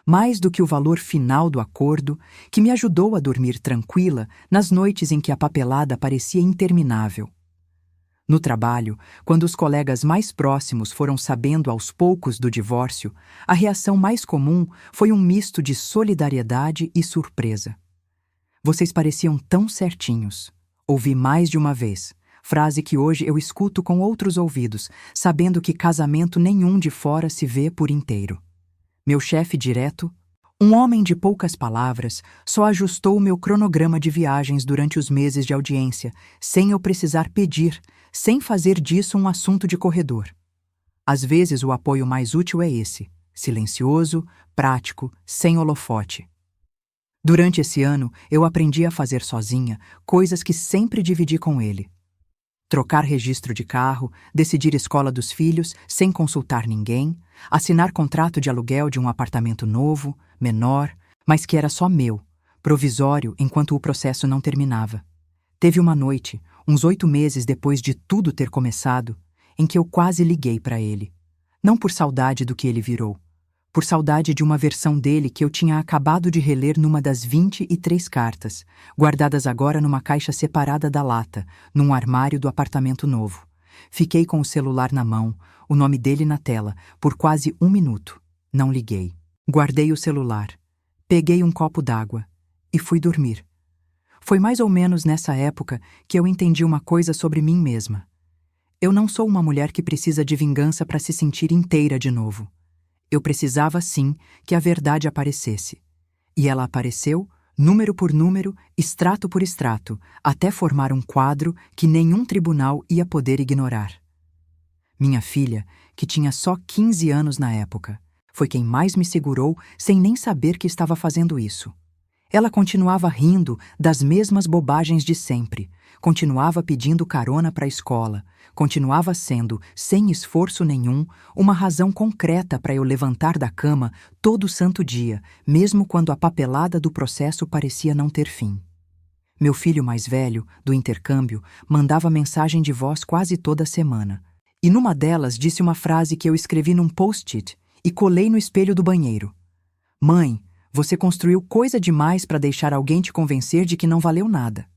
mais do que o valor final do acordo, que me ajudou a dormir tranquila nas noites em que a papelada parecia interminável. No trabalho, quando os colegas mais próximos foram sabendo aos poucos do divórcio, a reação mais comum foi um misto de solidariedade e surpresa. Vocês pareciam tão certinhos. Ouvi mais de uma vez, frase que hoje eu escuto com outros ouvidos, sabendo que casamento nenhum de fora se vê por inteiro. Meu chefe direto, um homem de poucas palavras, só ajustou o meu cronograma de viagens durante os meses de audiência, sem eu precisar pedir, sem fazer disso um assunto de corredor. Às vezes o apoio mais útil é esse, silencioso, prático, sem holofote. Durante esse ano, eu aprendi a fazer sozinha coisas que sempre dividi com ele. Trocar registro de carro, decidir escola dos filhos sem consultar ninguém, assinar contrato de aluguel de um apartamento novo, menor, mas que era só meu, provisório enquanto o processo não terminava. Teve uma noite, uns 8 meses depois de tudo ter começado, em que eu quase liguei para ele. Não por saudade do que ele virou, por saudade de uma versão dele que eu tinha acabado de reler numa das 23 cartas, guardadas agora numa caixa separada da lata, num armário do apartamento novo. Fiquei com o celular na mão, o nome dele na tela, por quase 1 minuto. Não liguei. Guardei o celular. Peguei um copo d'água e fui dormir. Foi mais ou menos nessa época que eu entendi uma coisa sobre mim mesma. Eu não sou uma mulher que precisa de vingança para se sentir inteira de novo. Eu precisava, sim, que a verdade aparecesse. E ela apareceu, número por número, extrato por extrato, até formar um quadro que nenhum tribunal ia poder ignorar. Minha filha, que tinha só 15 anos na época, foi quem mais me segurou sem nem saber que estava fazendo isso. Ela continuava rindo das mesmas bobagens de sempre, continuava pedindo carona para a escola, continuava sendo, sem esforço nenhum, uma razão concreta para eu levantar da cama todo santo dia, mesmo quando a papelada do processo parecia não ter fim. Meu filho mais velho, do intercâmbio, mandava mensagem de voz quase toda semana, e numa delas disse uma frase que eu escrevi num post-it e colei no espelho do banheiro. Mãe, você construiu coisa demais para deixar alguém te convencer de que não valeu nada.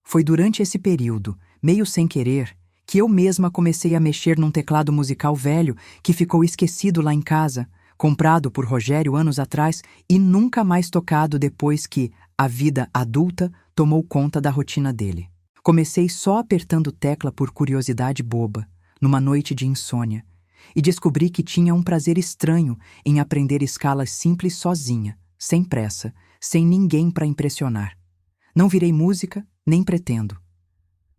Foi durante esse período, meio sem querer, que eu mesma comecei a mexer num teclado musical velho que ficou esquecido lá em casa, comprado por Rogério anos atrás e nunca mais tocado depois que a vida adulta tomou conta da rotina dele. Comecei só apertando tecla por curiosidade boba, numa noite de insônia, e descobri que tinha um prazer estranho em aprender escalas simples sozinha, sem pressa, sem ninguém para impressionar. Não virei música, nem pretendo.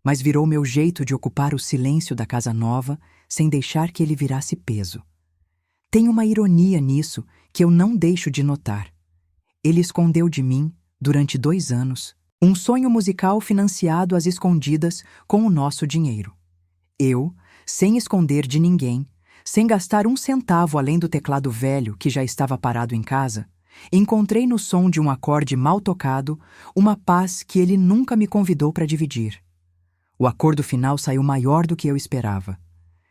Mas virou meu jeito de ocupar o silêncio da casa nova sem deixar que ele virasse peso. Tem uma ironia nisso que eu não deixo de notar. Ele escondeu de mim, durante 2 anos, um sonho musical financiado às escondidas com o nosso dinheiro. Eu, sem esconder de ninguém, sem gastar 1 centavo além do teclado velho que já estava parado em casa, encontrei no som de um acorde mal tocado uma paz que ele nunca me convidou para dividir. O acordo final saiu maior do que eu esperava.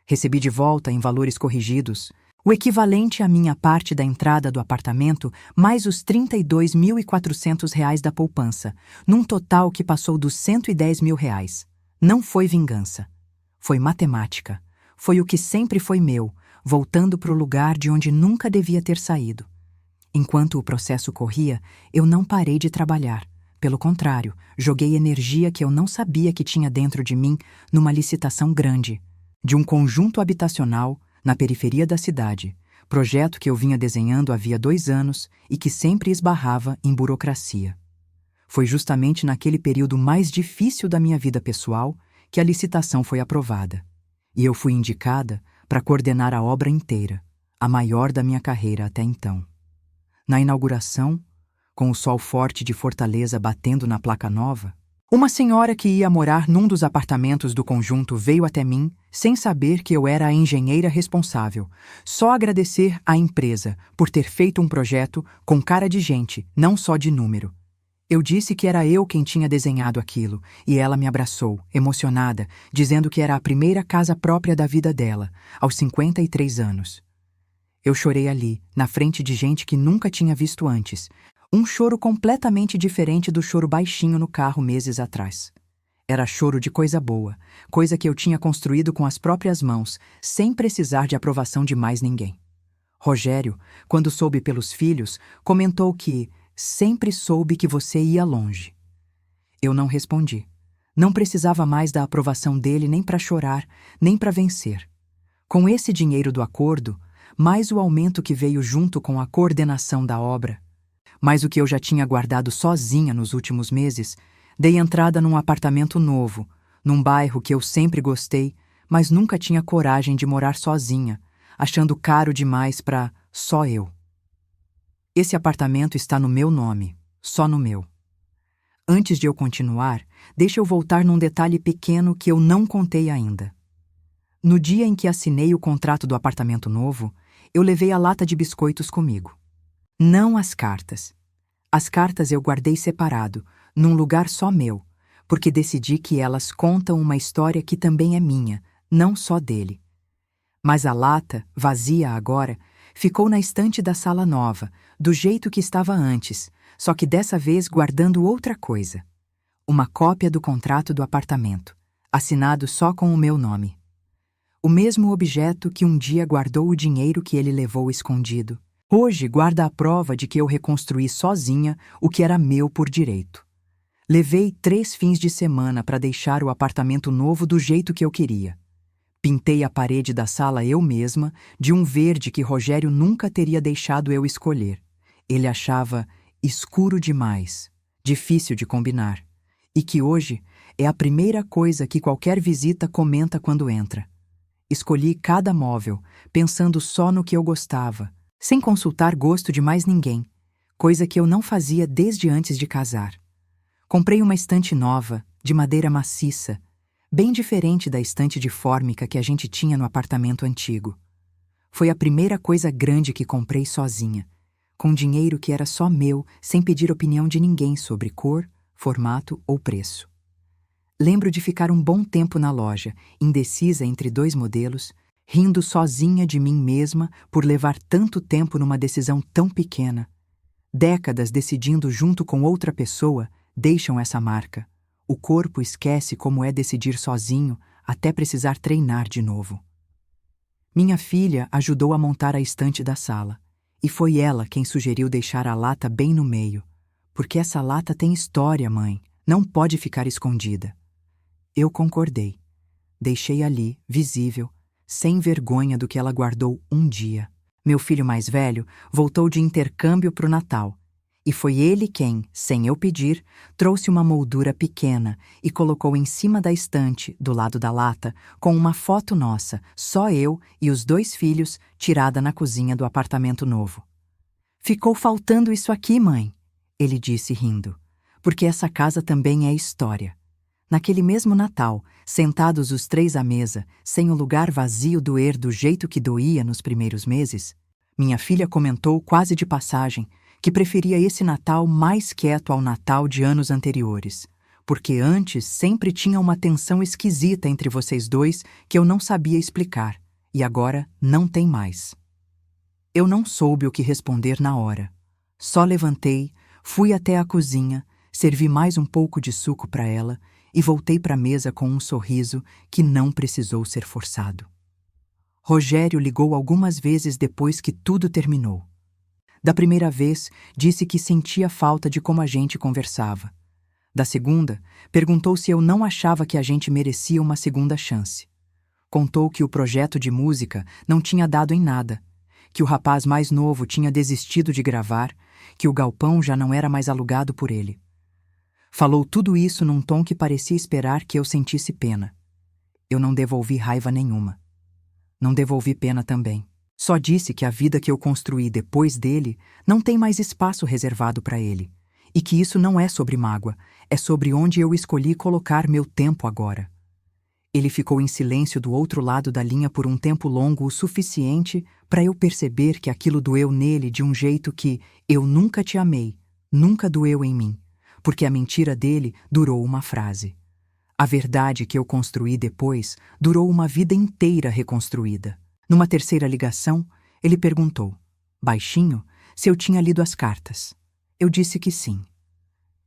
Recebi de volta, em valores corrigidos, o equivalente à minha parte da entrada do apartamento, mais os R$ 32.400 da poupança, num total que passou dos R$ 110 mil. Não foi vingança. Foi matemática. Foi o que sempre foi meu, voltando para o lugar de onde nunca devia ter saído. Enquanto o processo corria, eu não parei de trabalhar. Pelo contrário, joguei energia que eu não sabia que tinha dentro de mim numa licitação grande, de um conjunto habitacional na periferia da cidade, projeto que eu vinha desenhando havia 2 anos e que sempre esbarrava em burocracia. Foi justamente naquele período mais difícil da minha vida pessoal que a licitação foi aprovada. E eu fui indicada para coordenar a obra inteira, a maior da minha carreira até então. Na inauguração, com o sol forte de Fortaleza batendo na placa nova, uma senhora que ia morar num dos apartamentos do conjunto veio até mim, sem saber que eu era a engenheira responsável, só agradecer à empresa por ter feito um projeto com cara de gente, não só de número. Eu disse que era eu quem tinha desenhado aquilo, e ela me abraçou, emocionada, dizendo que era a primeira casa própria da vida dela, aos 53 anos. Eu chorei ali, na frente de gente que nunca tinha visto antes. Um choro completamente diferente do choro baixinho no carro meses atrás. Era choro de coisa boa, coisa que eu tinha construído com as próprias mãos, sem precisar de aprovação de mais ninguém. Rogério, quando soube pelos filhos, comentou que sempre soube que você ia longe. Eu não respondi. Não precisava mais da aprovação dele nem para chorar, nem para vencer. Com esse dinheiro do acordo, mais o aumento que veio junto com a coordenação da obra, mais o que eu já tinha guardado sozinha nos últimos meses, dei entrada num apartamento novo, num bairro que eu sempre gostei, mas nunca tinha coragem de morar sozinha, achando caro demais para só eu. Esse apartamento está no meu nome, só no meu. Antes de eu continuar, deixa eu voltar num detalhe pequeno que eu não contei ainda. No dia em que assinei o contrato do apartamento novo, eu levei a lata de biscoitos comigo. Não as cartas. As cartas eu guardei separado, num lugar só meu, porque decidi que elas contam uma história que também é minha, não só dele. Mas a lata, vazia agora, ficou na estante da sala nova, do jeito que estava antes, só que dessa vez guardando outra coisa. Uma cópia do contrato do apartamento, assinado só com o meu nome. O mesmo objeto que um dia guardou o dinheiro que ele levou escondido. Hoje guarda a prova de que eu reconstruí sozinha o que era meu por direito. Levei 3 fins de semana para deixar o apartamento novo do jeito que eu queria. Pintei a parede da sala eu mesma, de um verde que Rogério nunca teria deixado eu escolher. Ele achava escuro demais, difícil de combinar, e que hoje é a primeira coisa que qualquer visita comenta quando entra. Escolhi cada móvel, pensando só no que eu gostava, sem consultar gosto de mais ninguém, coisa que eu não fazia desde antes de casar. Comprei uma estante nova, de madeira maciça, bem diferente da estante de fórmica que a gente tinha no apartamento antigo. Foi a primeira coisa grande que comprei sozinha, com dinheiro que era só meu, sem pedir opinião de ninguém sobre cor, formato ou preço. Lembro de ficar um bom tempo na loja, indecisa entre 2 modelos, rindo sozinha de mim mesma por levar tanto tempo numa decisão tão pequena. Décadas decidindo junto com outra pessoa deixam essa marca. O corpo esquece como é decidir sozinho até precisar treinar de novo. Minha filha ajudou a montar a estante da sala, e foi ela quem sugeriu deixar a lata bem no meio, porque essa lata tem história, mãe, não pode ficar escondida. Eu concordei. Deixei ali, visível, sem vergonha do que ela guardou um dia. Meu filho mais velho voltou de intercâmbio para o Natal, e foi ele quem, sem eu pedir, trouxe uma moldura pequena e colocou em cima da estante, do lado da lata, com uma foto nossa, só eu e os 2 filhos, tirada na cozinha do apartamento novo. "Ficou faltando isso aqui, mãe", ele disse rindo, "porque essa casa também é história." Naquele mesmo Natal, sentados os 3 à mesa, sem o lugar vazio doer do jeito que doía nos primeiros meses, minha filha comentou quase de passagem que preferia esse Natal mais quieto ao Natal de anos anteriores, porque antes sempre tinha uma tensão esquisita entre vocês 2 que eu não sabia explicar, e agora não tem mais. Eu não soube o que responder na hora. Só levantei, fui até a cozinha, servi mais um pouco de suco para ela e voltei para a mesa com um sorriso que não precisou ser forçado. Rogério ligou algumas vezes depois que tudo terminou. Da primeira vez, disse que sentia falta de como a gente conversava. Da segunda, perguntou se eu não achava que a gente merecia uma segunda chance. Contou que o projeto de música não tinha dado em nada, que o rapaz mais novo tinha desistido de gravar, que o galpão já não era mais alugado por ele. Falou tudo isso num tom que parecia esperar que eu sentisse pena. Eu não devolvi raiva nenhuma. Não devolvi pena também. Só disse que a vida que eu construí depois dele não tem mais espaço reservado para ele, e que isso não é sobre mágoa, é sobre onde eu escolhi colocar meu tempo agora. Ele ficou em silêncio do outro lado da linha por um tempo longo o suficiente para eu perceber que aquilo doeu nele de um jeito que eu nunca te amei, nunca doeu em mim, porque a mentira dele durou uma frase. A verdade que eu construí depois durou uma vida inteira reconstruída. Numa terceira ligação, Ele perguntou, baixinho, se eu tinha lido as cartas. Eu disse que sim.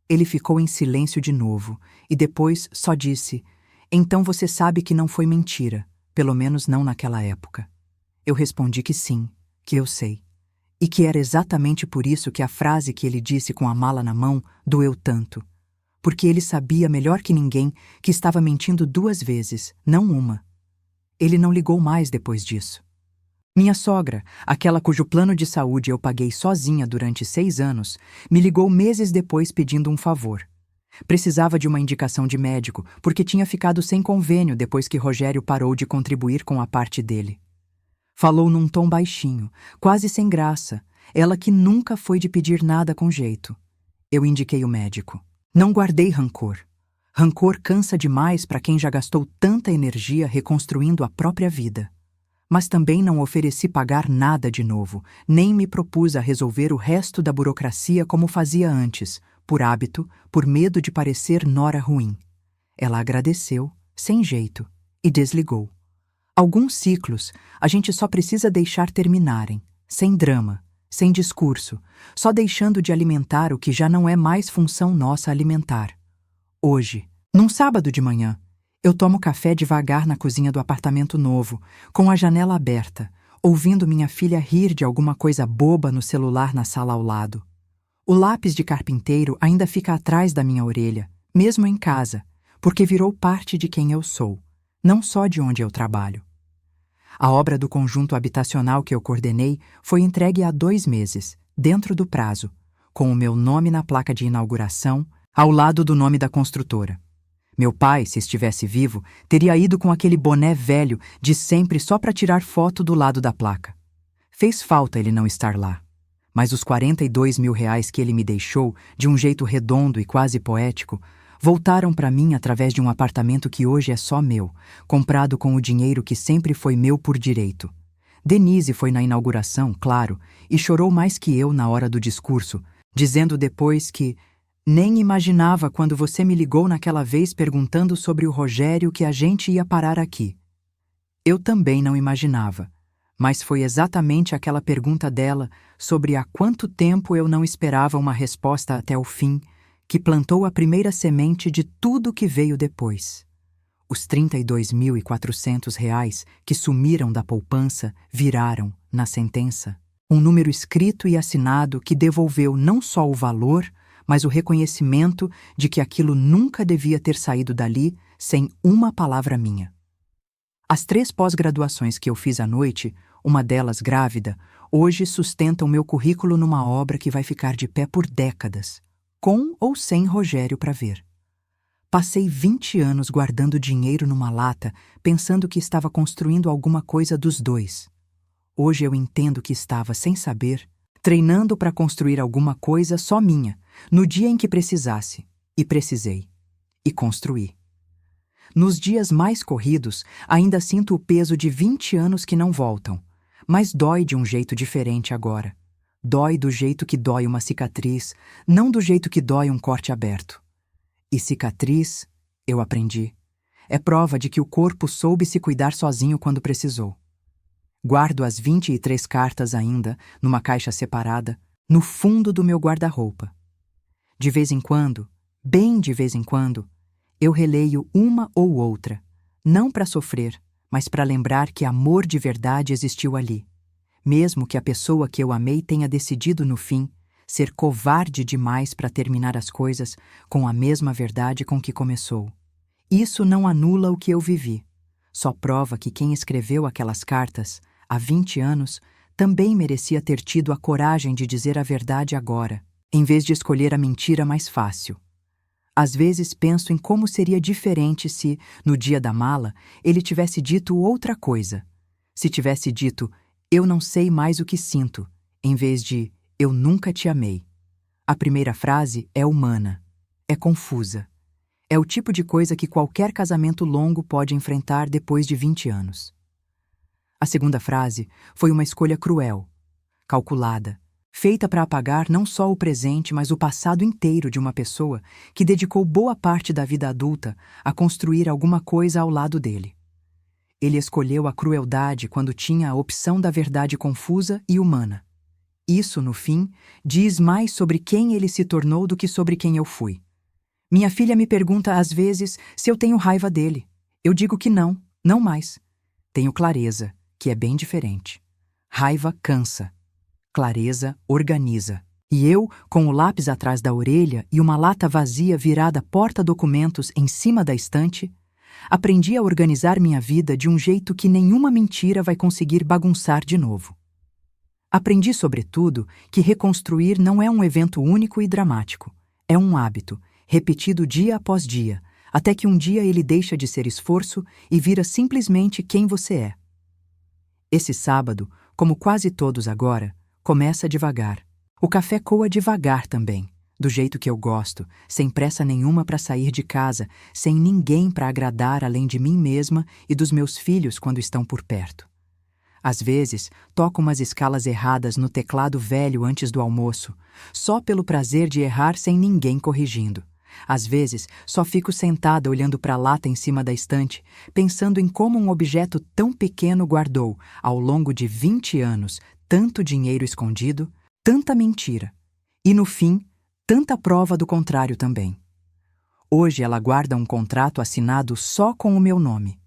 Ele ficou em silêncio de novo e depois só disse: então você sabe que não foi mentira, pelo menos não naquela época. Eu respondi que sim, que eu sei. E que era exatamente por isso que a frase que ele disse com a mala na mão doeu tanto. Porque ele sabia melhor que ninguém que estava mentindo 2 vezes, não uma. Ele não ligou mais depois disso. Minha sogra, aquela cujo plano de saúde eu paguei sozinha durante 6 anos, me ligou meses depois pedindo um favor. Precisava de uma indicação de médico, porque tinha ficado sem convênio depois que Rogério parou de contribuir com a parte dele. Falou num tom baixinho, quase sem graça, ela que nunca foi de pedir nada com jeito. Eu indiquei o médico. Não guardei rancor. Rancor cansa demais para quem já gastou tanta energia reconstruindo a própria vida. Mas também não ofereci pagar nada de novo, nem me propus a resolver o resto da burocracia como fazia antes, por hábito, por medo de parecer nora ruim. Ela agradeceu, sem jeito, e desligou. Alguns ciclos a gente só precisa deixar terminarem, sem drama, sem discurso, só deixando de alimentar o que já não é mais função nossa alimentar. Hoje, num sábado de manhã, eu tomo café devagar na cozinha do apartamento novo, com a janela aberta, ouvindo minha filha rir de alguma coisa boba no celular na sala ao lado. O lápis de carpinteiro ainda fica atrás da minha orelha, mesmo em casa, porque virou parte de quem eu sou, não só de onde eu trabalho. A obra do conjunto habitacional que eu coordenei foi entregue há 2 meses, dentro do prazo, com o meu nome na placa de inauguração, ao lado do nome da construtora. Meu pai, se estivesse vivo, teria ido com aquele boné velho de sempre só para tirar foto do lado da placa. Fez falta ele não estar lá. Mas os R$42 mil que ele me deixou, de um jeito redondo e quase poético, voltaram para mim através de um apartamento que hoje é só meu, comprado com o dinheiro que sempre foi meu por direito. Denise foi na inauguração, claro, e chorou mais que eu na hora do discurso, dizendo depois que nem imaginava quando você me ligou naquela vez perguntando sobre o Rogério que a gente ia parar aqui. Eu também não imaginava, mas foi exatamente aquela pergunta dela sobre há quanto tempo eu não esperava uma resposta até o fim que plantou a primeira semente de tudo que veio depois. Os R$32.400 que sumiram da poupança viraram, na sentença, um número escrito e assinado que devolveu não só o valor, mas o reconhecimento de que aquilo nunca devia ter saído dali sem uma palavra minha. As 3 pós-graduações que eu fiz à noite, uma delas grávida, hoje sustentam meu currículo numa obra que vai ficar de pé por décadas, com ou sem Rogério para ver. Passei 20 anos guardando dinheiro numa lata, pensando que estava construindo alguma coisa dos 2. Hoje eu entendo que estava, sem saber, treinando para construir alguma coisa só minha, no dia em que precisasse, e precisei, e construí. Nos dias mais corridos, ainda sinto o peso de 20 anos que não voltam, mas dói de um jeito diferente agora. Dói do jeito que dói uma cicatriz, não do jeito que dói um corte aberto. E cicatriz, eu aprendi, é prova de que o corpo soube se cuidar sozinho quando precisou. Guardo as 23 cartas ainda, numa caixa separada, no fundo do meu guarda-roupa. De vez em quando, bem de vez em quando, eu releio uma ou outra, não para sofrer, mas para lembrar que amor de verdade existiu ali, mesmo que a pessoa que eu amei tenha decidido, no fim, ser covarde demais para terminar as coisas com a mesma verdade com que começou. Isso não anula o que eu vivi, só prova que quem escreveu aquelas cartas, há 20 anos, também merecia ter tido a coragem de dizer a verdade agora, em vez de escolher a mentira mais fácil. Às vezes penso em como seria diferente se, no dia da mala, ele tivesse dito outra coisa. Se tivesse dito, eu não sei mais o que sinto, em vez de, eu nunca te amei. A primeira frase é humana, é confusa. É o tipo de coisa que qualquer casamento longo pode enfrentar depois de 20 anos. A segunda frase foi uma escolha cruel, calculada, feita para apagar não só o presente, mas o passado inteiro de uma pessoa que dedicou boa parte da vida adulta a construir alguma coisa ao lado dele. ele escolheu a crueldade quando tinha a opção da verdade confusa e humana. Isso, no fim, diz mais sobre quem ele se tornou do que sobre quem eu fui. Minha filha me pergunta às vezes se eu tenho raiva dele. Eu digo que não, não mais. Tenho clareza, que é bem diferente. Raiva cansa. Clareza organiza. E eu, com o lápis atrás da orelha e uma lata vazia virada porta-documentos em cima da estante, aprendi a organizar minha vida de um jeito que nenhuma mentira vai conseguir bagunçar de novo. Aprendi, sobretudo, que reconstruir não é um evento único e dramático. É um hábito, repetido dia após dia, até que um dia ele deixa de ser esforço e vira simplesmente quem você é. Esse sábado, como quase todos agora, começa devagar. O café coa devagar também, do jeito que eu gosto, sem pressa nenhuma para sair de casa, sem ninguém para agradar além de mim mesma e dos meus filhos quando estão por perto. Às vezes, toco umas escalas erradas no teclado velho antes do almoço, só pelo prazer de errar sem ninguém corrigindo. Às vezes, só fico sentada olhando para a lata em cima da estante, pensando em como um objeto tão pequeno guardou, ao longo de 20 anos, tanto dinheiro escondido, tanta mentira. E, no fim, tanta prova do contrário também. Hoje ela guarda um contrato assinado só com o meu nome.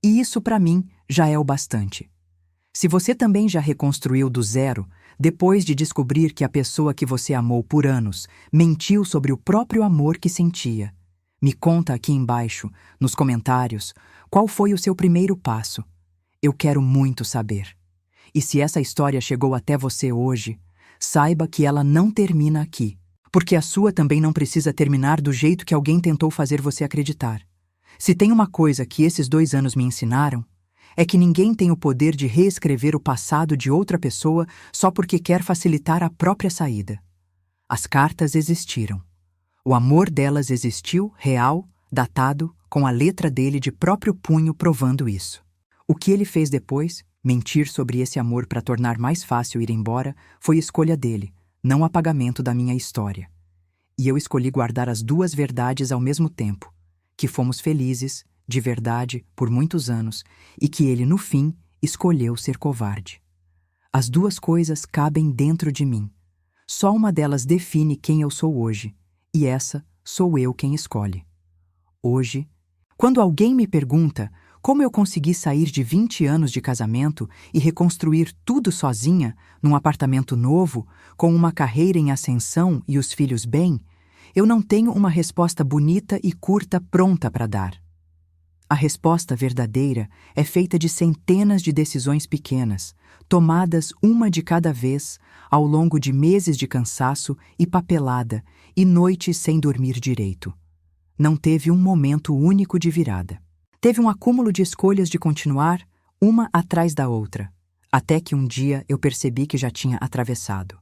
E isso, para mim, já é o bastante. Se você também já reconstruiu do zero, depois de descobrir que a pessoa que você amou por anos mentiu sobre o próprio amor que sentia, me conta aqui embaixo, nos comentários, qual foi o seu primeiro passo. Eu quero muito saber. E se essa história chegou até você hoje, saiba que ela não termina aqui, porque a sua também não precisa terminar do jeito que alguém tentou fazer você acreditar. Se tem uma coisa que esses 2 anos me ensinaram, é que ninguém tem o poder de reescrever o passado de outra pessoa só porque quer facilitar a própria saída. As cartas existiram. O amor delas existiu, real, datado, com a letra dele de próprio punho provando isso. O que ele fez depois, mentir sobre esse amor para tornar mais fácil ir embora, foi escolha dele, não apagamento da minha história. E eu escolhi guardar as 2 verdades ao mesmo tempo, que fomos felizes, de verdade, por muitos anos, e que ele, no fim, escolheu ser covarde. As 2 coisas cabem dentro de mim. Só uma delas define quem eu sou hoje, e essa sou eu quem escolhe. Hoje, quando alguém me pergunta como eu consegui sair de 20 anos de casamento e reconstruir tudo sozinha, num apartamento novo, com uma carreira em ascensão e os filhos bem, eu não tenho uma resposta bonita e curta pronta para dar. A resposta verdadeira é feita de centenas de decisões pequenas, tomadas uma de cada vez, ao longo de meses de cansaço e papelada e noites sem dormir direito. Não teve um momento único de virada. Teve um acúmulo de escolhas de continuar, uma atrás da outra, até que um dia eu percebi que já tinha atravessado.